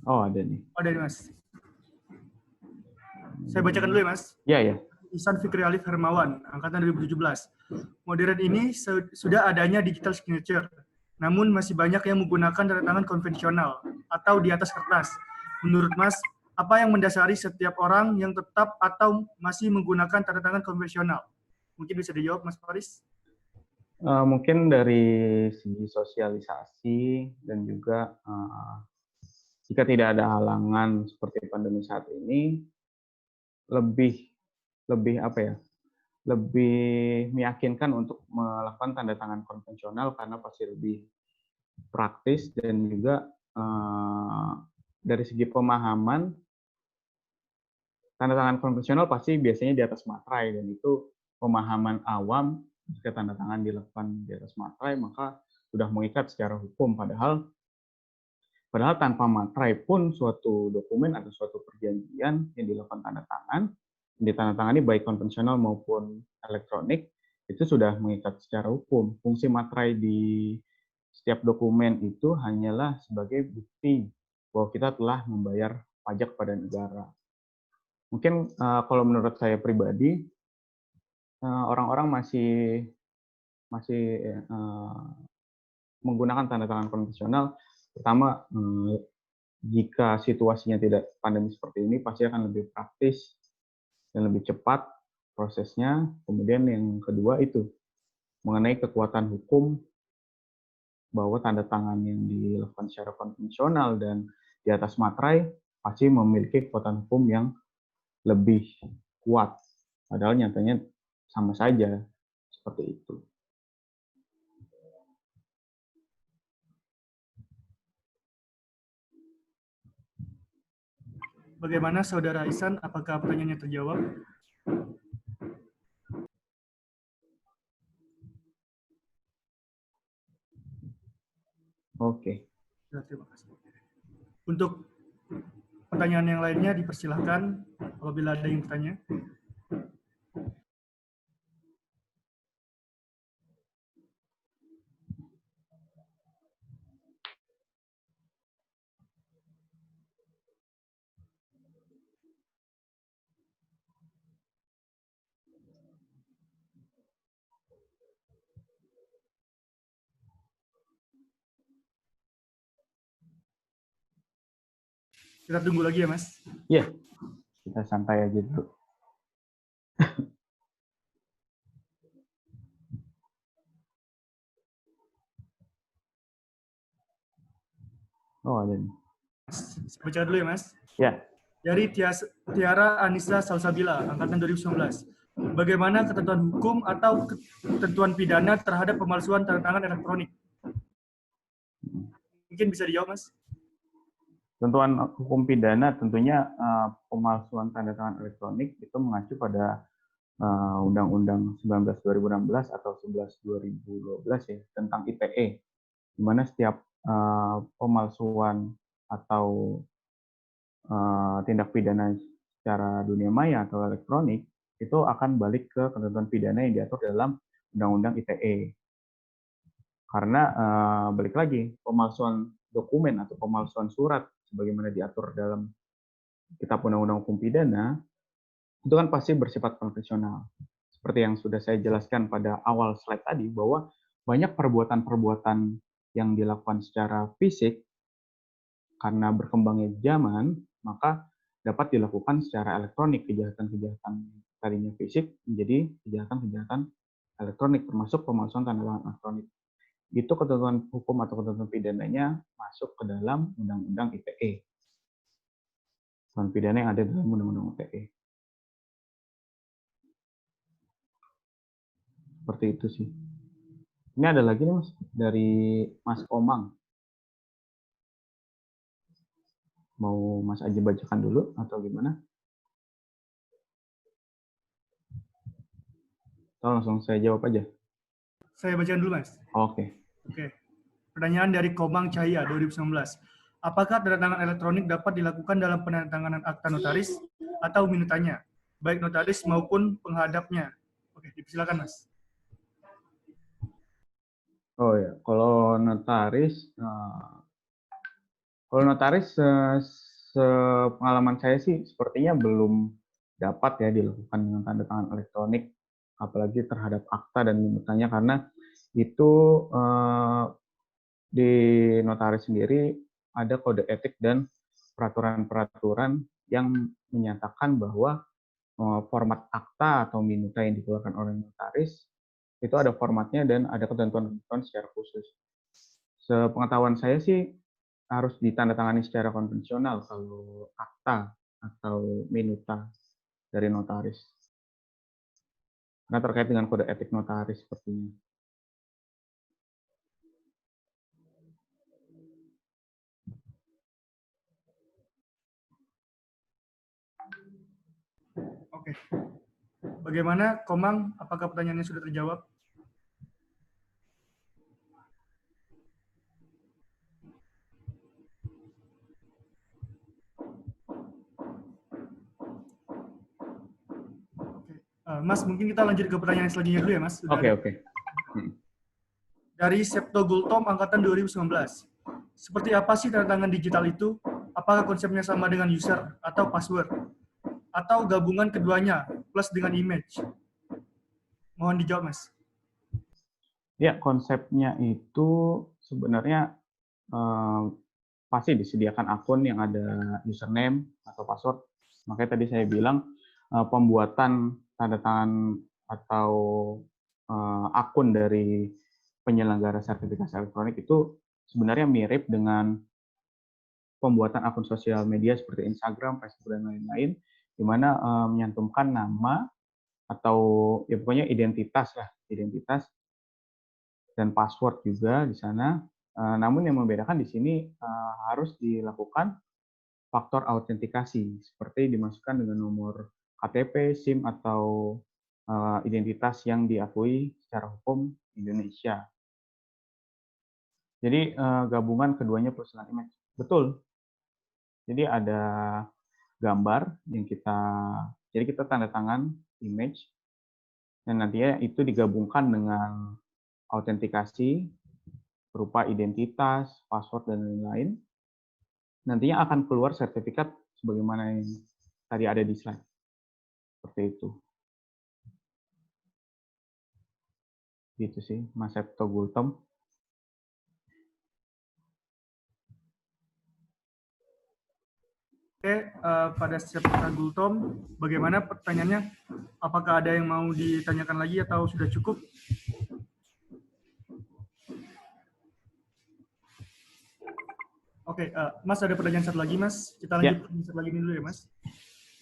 Oh, ada nih. Oh, dari Mas. Saya bacakan dulu ya, Mas. Ya, ya. Ihsan Fikri Alif Hermawan, angkatan 2017. Modern ini sudah adanya digital signature, namun masih banyak yang menggunakan tanda tangan konvensional atau di atas kertas. Menurut Mas, apa yang mendasari setiap orang yang tetap atau masih menggunakan tanda tangan konvensional? Mungkin bisa dijawab, Mas Faris. Mungkin dari segi sosialisasi dan juga jika tidak ada halangan seperti pandemi saat ini, lebih apa ya? Lebih meyakinkan untuk melakukan tanda tangan konvensional karena pasti lebih praktis dan juga dari segi pemahaman tanda tangan konvensional pasti biasanya di atas materai dan itu pemahaman awam jika tanda tangan dilakukan di atas materai maka sudah mengikat secara hukum padahal tanpa materai pun suatu dokumen atau suatu perjanjian yang dilakukan tanda tangan ditandatangani baik konvensional maupun elektronik itu sudah mengikat secara hukum. Fungsi materai di setiap dokumen itu hanyalah sebagai bukti bahwa kita telah membayar pajak pada negara. Mungkin kalau menurut saya pribadi orang-orang masih menggunakan tanda tangan konvensional. Pertama, jika situasinya tidak pandemi seperti ini, pasti akan lebih praktis dan lebih cepat prosesnya. Kemudian yang kedua itu mengenai kekuatan hukum bahwa tanda tangan yang dilakukan secara konvensional dan di atas materai pasti memiliki kekuatan hukum yang lebih kuat. Padahal nyatanya sama saja seperti itu. Bagaimana Saudara Ihsan? Apakah pertanyaannya terjawab? Oke. Ya, terima kasih. Untuk pertanyaan yang lainnya dipersilahkan apabila ada yang bertanya. Kita tunggu lagi ya, Mas. Iya, kita santai aja dulu. Oh, ada nih. Saya baca dulu ya, Mas. Ya, Dari Tiara Anissa Salsabila, angkatan 2019. Bagaimana ketentuan hukum atau ketentuan pidana terhadap pemalsuan tanda tangan elektronik? Mungkin bisa dijawab, Mas. tentuan hukum pidana tentunya pemalsuan tanda tangan elektronik itu mengacu pada Undang-Undang 19 2016 atau 11 2012 ya tentang ITE, di mana setiap pemalsuan atau tindak pidana secara dunia maya atau elektronik itu akan balik ke ketentuan pidana yang diatur dalam Undang-Undang ITE. Karena balik lagi, pemalsuan dokumen atau pemalsuan surat sebagaimana diatur dalam Kitab Undang-Undang Hukum Pidana itu kan pasti bersifat konvensional. Seperti yang sudah saya jelaskan pada awal slide tadi, bahwa banyak perbuatan-perbuatan yang dilakukan secara fisik karena berkembangnya zaman, maka dapat dilakukan secara elektronik. Kejahatan-kejahatan tadinya fisik menjadi kejahatan-kejahatan elektronik, termasuk pemalsuan tanda tangan elektronik. Itu ketentuan hukum atau ketentuan pidananya masuk ke dalam Undang-Undang ITE. Ketentuan pidana yang ada dalam Undang-Undang ITE. Seperti itu sih. Ini ada lagi nih, Mas, dari Mas Komang. Mau Mas Aji bacakan dulu atau gimana? Atau langsung saya jawab aja? Saya bacakan dulu, Mas. Oke. Oke. Pertanyaan dari Komang Cahya 2019. Apakah tanda tangan elektronik dapat dilakukan dalam penandatanganan akta notaris atau minutanya, baik notaris maupun penghadapnya? Oke, dipersilakan, Mas. Oh ya, kalau notaris sepengalaman saya sih sepertinya belum dapat ya dilakukan dengan tanda tangan elektronik, apalagi terhadap akta dan minutanya, karena itu di notaris sendiri ada kode etik dan peraturan-peraturan yang menyatakan bahwa format akta atau minuta yang dikeluarkan oleh notaris itu ada formatnya dan ada ketentuan-ketentuan secara khusus. Sepengetahuan saya sih harus ditandatangani secara konvensional kalau akta atau minuta dari notaris. Karena terkait dengan kode etik notaris sepertinya. Oke. Bagaimana, Komang? Apakah pertanyaannya sudah terjawab? Mas, mungkin kita lanjut ke pertanyaan selanjutnya dulu ya, Mas. Oke. Dari Septo Gultom, angkatan 2019. Seperti apa sih tanda tangan digital itu? Apakah konsepnya sama dengan user atau password? Atau gabungan keduanya, plus dengan image? Mohon dijawab, Mas. Ya, konsepnya itu sebenarnya pasti disediakan akun yang ada username atau password. Makanya tadi saya bilang pembuatan tanda tangan atau akun dari penyelenggara sertifikasi elektronik itu sebenarnya mirip dengan pembuatan akun sosial media seperti Instagram, Facebook, dan lain-lain, di mana menyantumkan nama atau ya pokoknya identitas dan password juga di sana. Namun yang membedakan di sini harus dilakukan faktor autentikasi, seperti dimasukkan dengan nomor KTP, SIM, atau identitas yang diakui secara hukum Indonesia. Jadi gabungan keduanya plus dengan image. Betul. Jadi ada gambar yang jadi kita tanda tangan image, dan nantinya itu digabungkan dengan autentikasi berupa identitas, password, dan lain-lain. Nantinya akan keluar sertifikat sebagaimana yang tadi ada di slide. Seperti itu. Gitu sih, Mas Septo Gultom. Oke, pada Saputra Gultom, bagaimana pertanyaannya? Apakah ada yang mau ditanyakan lagi atau sudah cukup? Oke, Mas ada pertanyaan satu lagi, Mas. Kita lanjut satu lagi dulu ya, Mas.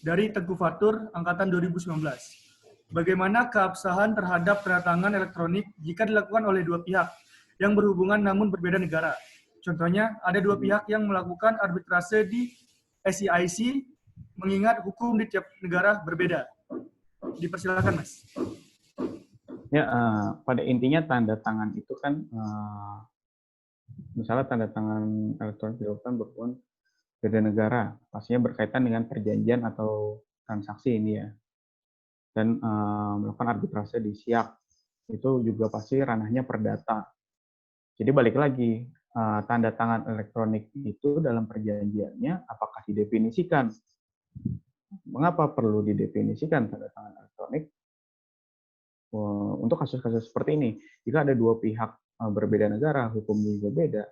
Dari Teguh Fatur, Angkatan 2019. Bagaimana keabsahan terhadap tanda tangan elektronik jika dilakukan oleh dua pihak yang berhubungan namun berbeda negara? Contohnya, ada dua pihak yang melakukan arbitrase di SEIC mengingat hukum di tiap negara berbeda. Dipersilakan, Mas. Ya, pada intinya tanda tangan itu kan, misalnya tanda tangan elektronik dilakukan berhubungan beda negara, pastinya berkaitan dengan perjanjian atau transaksi ini ya. Dan melakukan arbitrase di SIAK, itu juga pasti ranahnya perdata. Jadi balik lagi, tanda tangan elektronik itu dalam perjanjiannya apakah didefinisikan? Mengapa perlu didefinisikan tanda tangan elektronik? Untuk kasus-kasus seperti ini, jika ada dua pihak berbeda negara, hukumnya juga beda.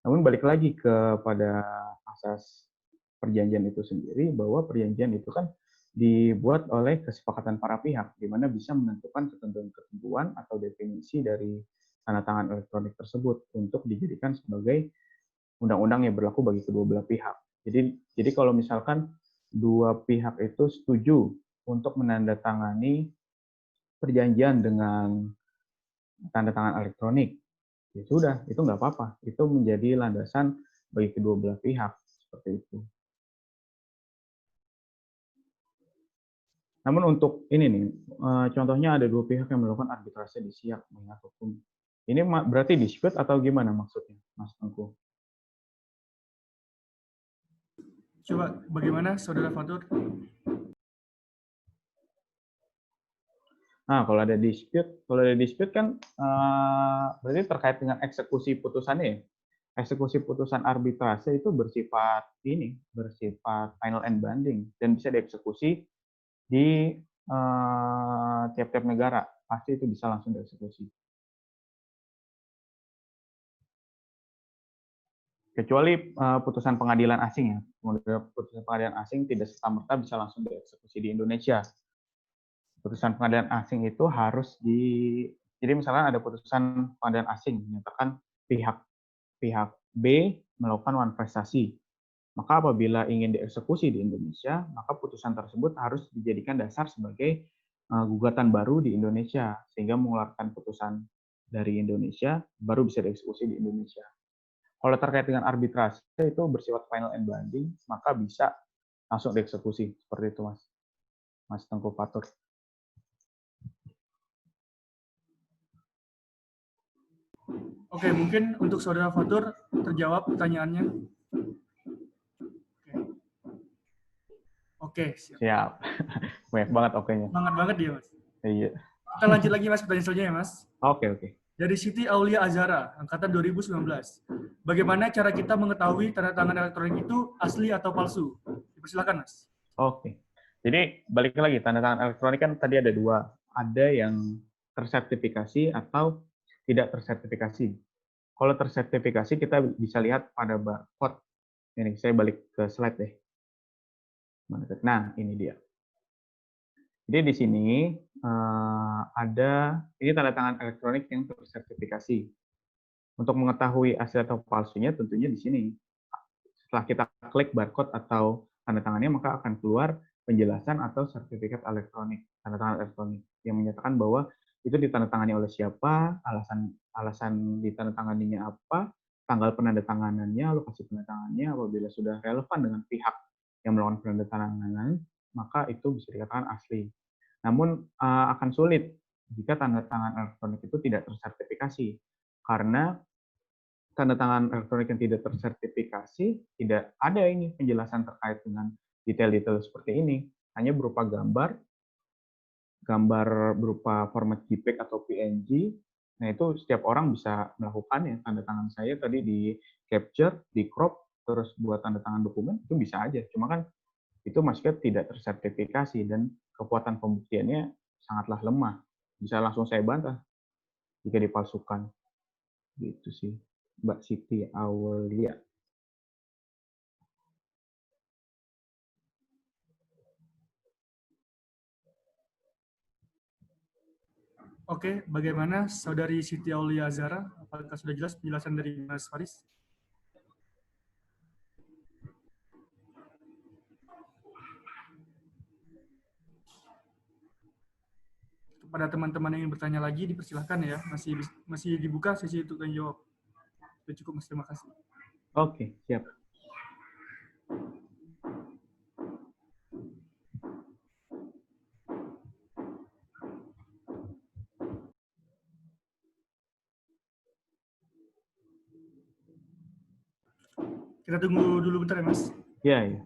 Namun balik lagi kepada asas perjanjian itu sendiri, bahwa perjanjian itu kan dibuat oleh kesepakatan para pihak, di mana bisa menentukan ketentuan-ketentuan atau definisi dari tanda tangan elektronik tersebut untuk dijadikan sebagai undang-undang yang berlaku bagi kedua belah pihak. Jadi kalau misalkan dua pihak itu setuju untuk menandatangani perjanjian dengan tanda tangan elektronik, ya sudah, itu nggak apa-apa. Itu menjadi landasan bagi kedua belah pihak, seperti itu. Namun untuk ini nih, contohnya ada dua pihak yang melakukan arbitrase di SIAK mengingat hukum. Ini berarti dispute atau gimana maksudnya, Mas Tengku? Coba bagaimana, Saudara Fatur? Nah, kalau ada dispute kan berarti terkait dengan eksekusi putusannya ya. Eksekusi putusan arbitrase itu bersifat final and binding dan bisa dieksekusi di tiap-tiap negara. Pasti itu bisa langsung dieksekusi. Kecuali putusan pengadilan asing ya. Putusan pengadilan asing tidak serta-merta bisa langsung dieksekusi di Indonesia. Putusan pengadilan asing itu harus jadi misalkan ada putusan pengadilan asing menyatakan pihak B melakukan manifestasi. Maka apabila ingin dieksekusi di Indonesia, maka putusan tersebut harus dijadikan dasar sebagai gugatan baru di Indonesia sehingga mengeluarkan putusan dari Indonesia baru bisa dieksekusi di Indonesia. Kalau terkait dengan arbitrase itu bersifat final and binding, maka bisa langsung dieksekusi seperti itu, Mas Tengku Fatur. Oke, mungkin untuk Saudara Fatur terjawab pertanyaannya. Oke, siap. Banyak banget oke-nya. Semangat banget dia, Mas. Iya. Kita lanjut lagi, Mas, pertanyaan selanjutnya ya, Mas. Oke. Dari Siti Aulia Azhara, Angkatan 2019. Bagaimana cara kita mengetahui tanda tangan elektronik itu asli atau palsu? Dipersilakan, Mas. Oke. Jadi, balik lagi, tanda tangan elektronik kan tadi ada dua. Ada yang tersertifikasi atau tidak tersertifikasi. Kalau tersertifikasi, kita bisa lihat pada barcode. Ini, saya balik ke slide deh. Nah, ini dia. Jadi di sini ada tanda tangan elektronik yang tersertifikasi. Untuk mengetahui asli atau palsunya tentunya di sini. Setelah kita klik barcode atau tanda tangannya, maka akan keluar penjelasan atau sertifikat elektronik, tanda tangan elektronik yang menyatakan bahwa itu ditandatangani oleh siapa, alasan ditandatanganinya apa, tanggal penandatanganannya, lokasi penandatangannya. Apabila sudah relevan dengan pihak yang melakukan penandatanganan, maka itu bisa dikatakan asli. Namun akan sulit jika tanda tangan elektronik itu tidak tersertifikasi, karena tanda tangan elektronik yang tidak tersertifikasi tidak ada ini penjelasan terkait dengan detail-detail seperti ini, hanya berupa gambar berupa format JPEG atau PNG. Nah, itu setiap orang bisa melakukannya. Tanda tangan saya tadi di capture, di crop, terus buat tanda tangan dokumen, itu bisa aja. Cuma kan itu maksudnya tidak tersertifikasi dan kekuatan pembuktiannya sangatlah lemah. Bisa langsung saya bantah jika dipalsukan. Gitu sih, Mbak Siti Aulia. Oke, bagaimana Saudari Siti Aulia Azhara? Apakah sudah jelas penjelasan dari Mas Faris? Kepada teman-teman yang ingin bertanya lagi, dipersilahkan ya. Masih dibuka sesi untuk tanya jawab. Sudah cukup, Mas. Terima kasih. Oke, siap. Kita tunggu dulu bentar ya, Mas. Iya, iya.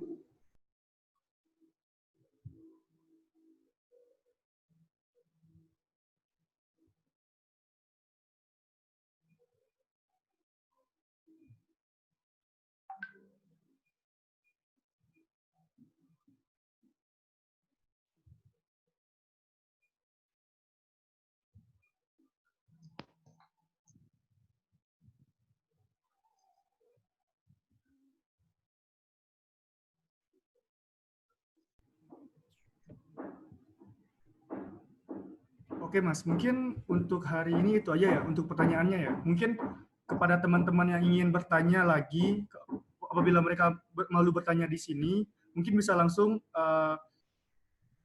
Oke, Mas. Mungkin untuk hari ini itu aja ya, untuk pertanyaannya ya. Mungkin kepada teman-teman yang ingin bertanya lagi, apabila mereka malu bertanya di sini, mungkin bisa langsung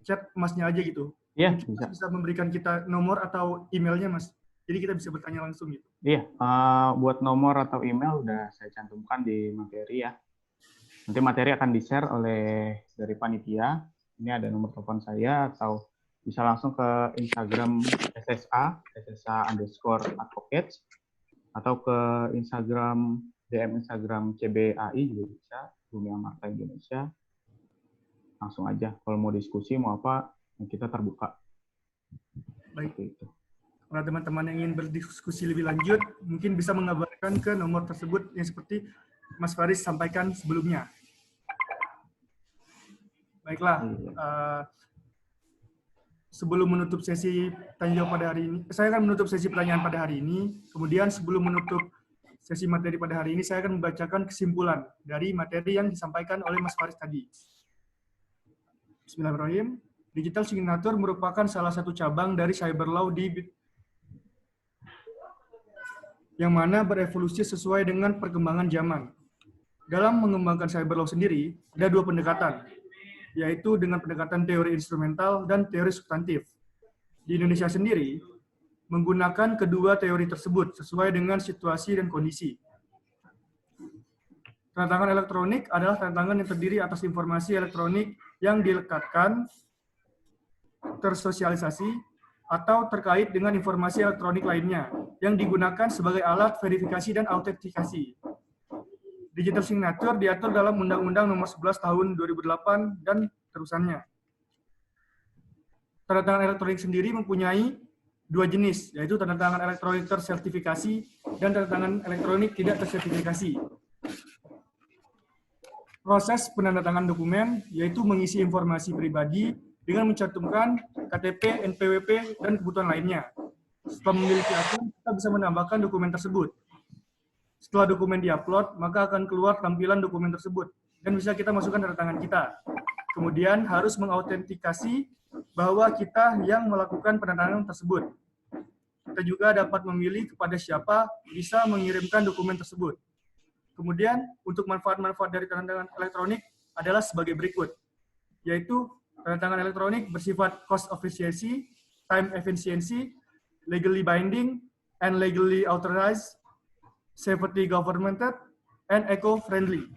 chat Masnya aja gitu. Iya, Mungkin bisa. Mas bisa memberikan kita nomor atau emailnya, Mas. Jadi kita bisa bertanya langsung gitu. Iya, buat nomor atau email udah saya cantumkan di materi ya. Nanti materi akan di-share oleh dari panitia. Ini ada nomor telepon saya, atau bisa langsung ke Instagram SSA_advocates, atau ke Instagram, DM Instagram CBAI juga bisa, Bumi Amarta Indonesia. Langsung aja, kalau mau diskusi, mau apa, kita terbuka. Baik. Itu. Para teman-teman yang ingin berdiskusi lebih lanjut, mungkin bisa mengabarkan ke nomor tersebut yang seperti Mas Faris sampaikan sebelumnya. Baiklah, sebelum menutup sesi tanya jawab pada hari ini, saya akan menutup sesi pertanyaan pada hari ini. Kemudian sebelum menutup sesi materi pada hari ini, saya akan membacakan kesimpulan dari materi yang disampaikan oleh Mas Faris tadi. Bismillahirrahmanirrahim. Digital signature merupakan salah satu cabang dari cyber law yang mana berevolusi sesuai dengan perkembangan zaman. Dalam mengembangkan cyber law sendiri, ada dua pendekatan, yaitu dengan pendekatan teori instrumental dan teori substantif. Di Indonesia sendiri, menggunakan kedua teori tersebut sesuai dengan situasi dan kondisi. Tanda tangan elektronik adalah tanda tangan yang terdiri atas informasi elektronik yang dilekatkan, tersosialisasi, atau terkait dengan informasi elektronik lainnya yang digunakan sebagai alat verifikasi dan autentikasi. Digital signature diatur dalam Undang-Undang Nomor 11 Tahun 2008 dan terusannya. Tanda tangan elektronik sendiri mempunyai dua jenis, yaitu tanda tangan elektronik tersertifikasi dan tanda tangan elektronik tidak tersertifikasi. Proses penandatangan dokumen yaitu mengisi informasi pribadi dengan mencantumkan KTP, NPWP, dan kebutuhan lainnya. Setelah memiliki akun, kita bisa menambahkan dokumen tersebut. Setelah dokumen diupload, maka akan keluar tampilan dokumen tersebut dan bisa kita masukkan tanda tangan kita. Kemudian harus mengautentikasi bahwa kita yang melakukan penandatangan tersebut. Kita juga dapat memilih kepada siapa bisa mengirimkan dokumen tersebut. Kemudian untuk manfaat-manfaat dari tanda tangan elektronik adalah sebagai berikut, yaitu tanda tangan elektronik bersifat cost efficiency, time efficiency, legally binding, and legally authorized, safety governmented, and eco-friendly.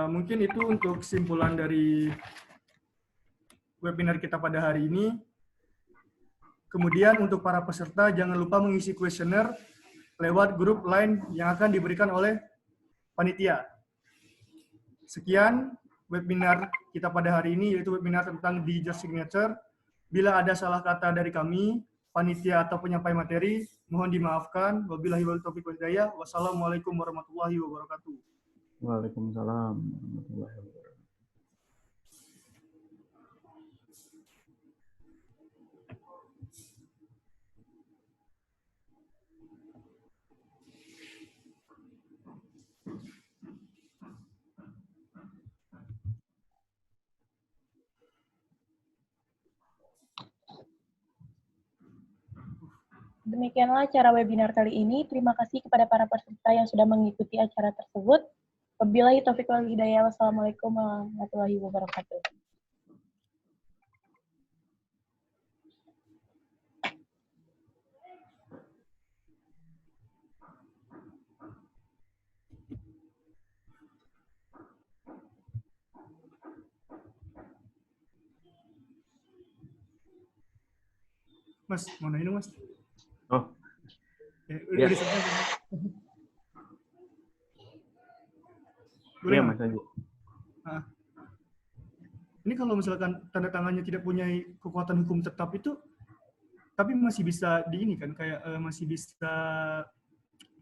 Mungkin itu untuk kesimpulan dari webinar kita pada hari ini. Kemudian untuk para peserta, jangan lupa mengisi kuesioner lewat grup line yang akan diberikan oleh panitia. Sekian webinar kita pada hari ini, yaitu webinar tentang digital signature. Bila ada salah kata dari kami, panitia atau penyampai materi, mohon dimaafkan. Wabillahi wal taufiq wal hidayah. Wassalamualaikum warahmatullahi wabarakatuh. Waalaikumsalam warahmatullahi wabarakatuh. Demikianlah acara webinar kali ini. Terima kasih kepada para peserta yang sudah mengikuti acara tersebut. Wabillahi taufiq wal hidayah. Wassalamualaikum warahmatullahi wabarakatuh. Mas, mau nanya dong, Mas? Oh, Udah Ya. selesai. Boleh iya nggak? Mas Aji. Ini kalau misalkan tanda tangannya tidak punya kekuatan hukum tetap itu, tapi masih bisa di ini kan, kayak masih bisa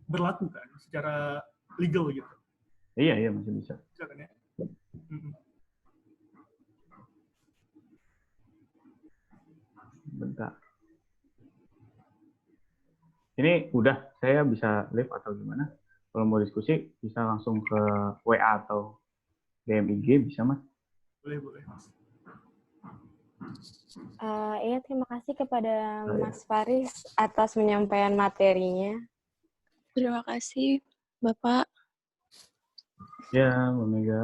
berlaku kan, secara legal gitu. Iya, masih bisa. Bisa kan ya? Mm-mm. Bentar. Ini udah, saya bisa live atau gimana? Kalau mau diskusi, bisa langsung ke WA atau DM IG, bisa Mas? Boleh, Mas. Iya, terima kasih kepada Oh, ya. Mas Faris atas penyampaian materinya. Terima kasih, Bapak. Ya, Mbak Mega.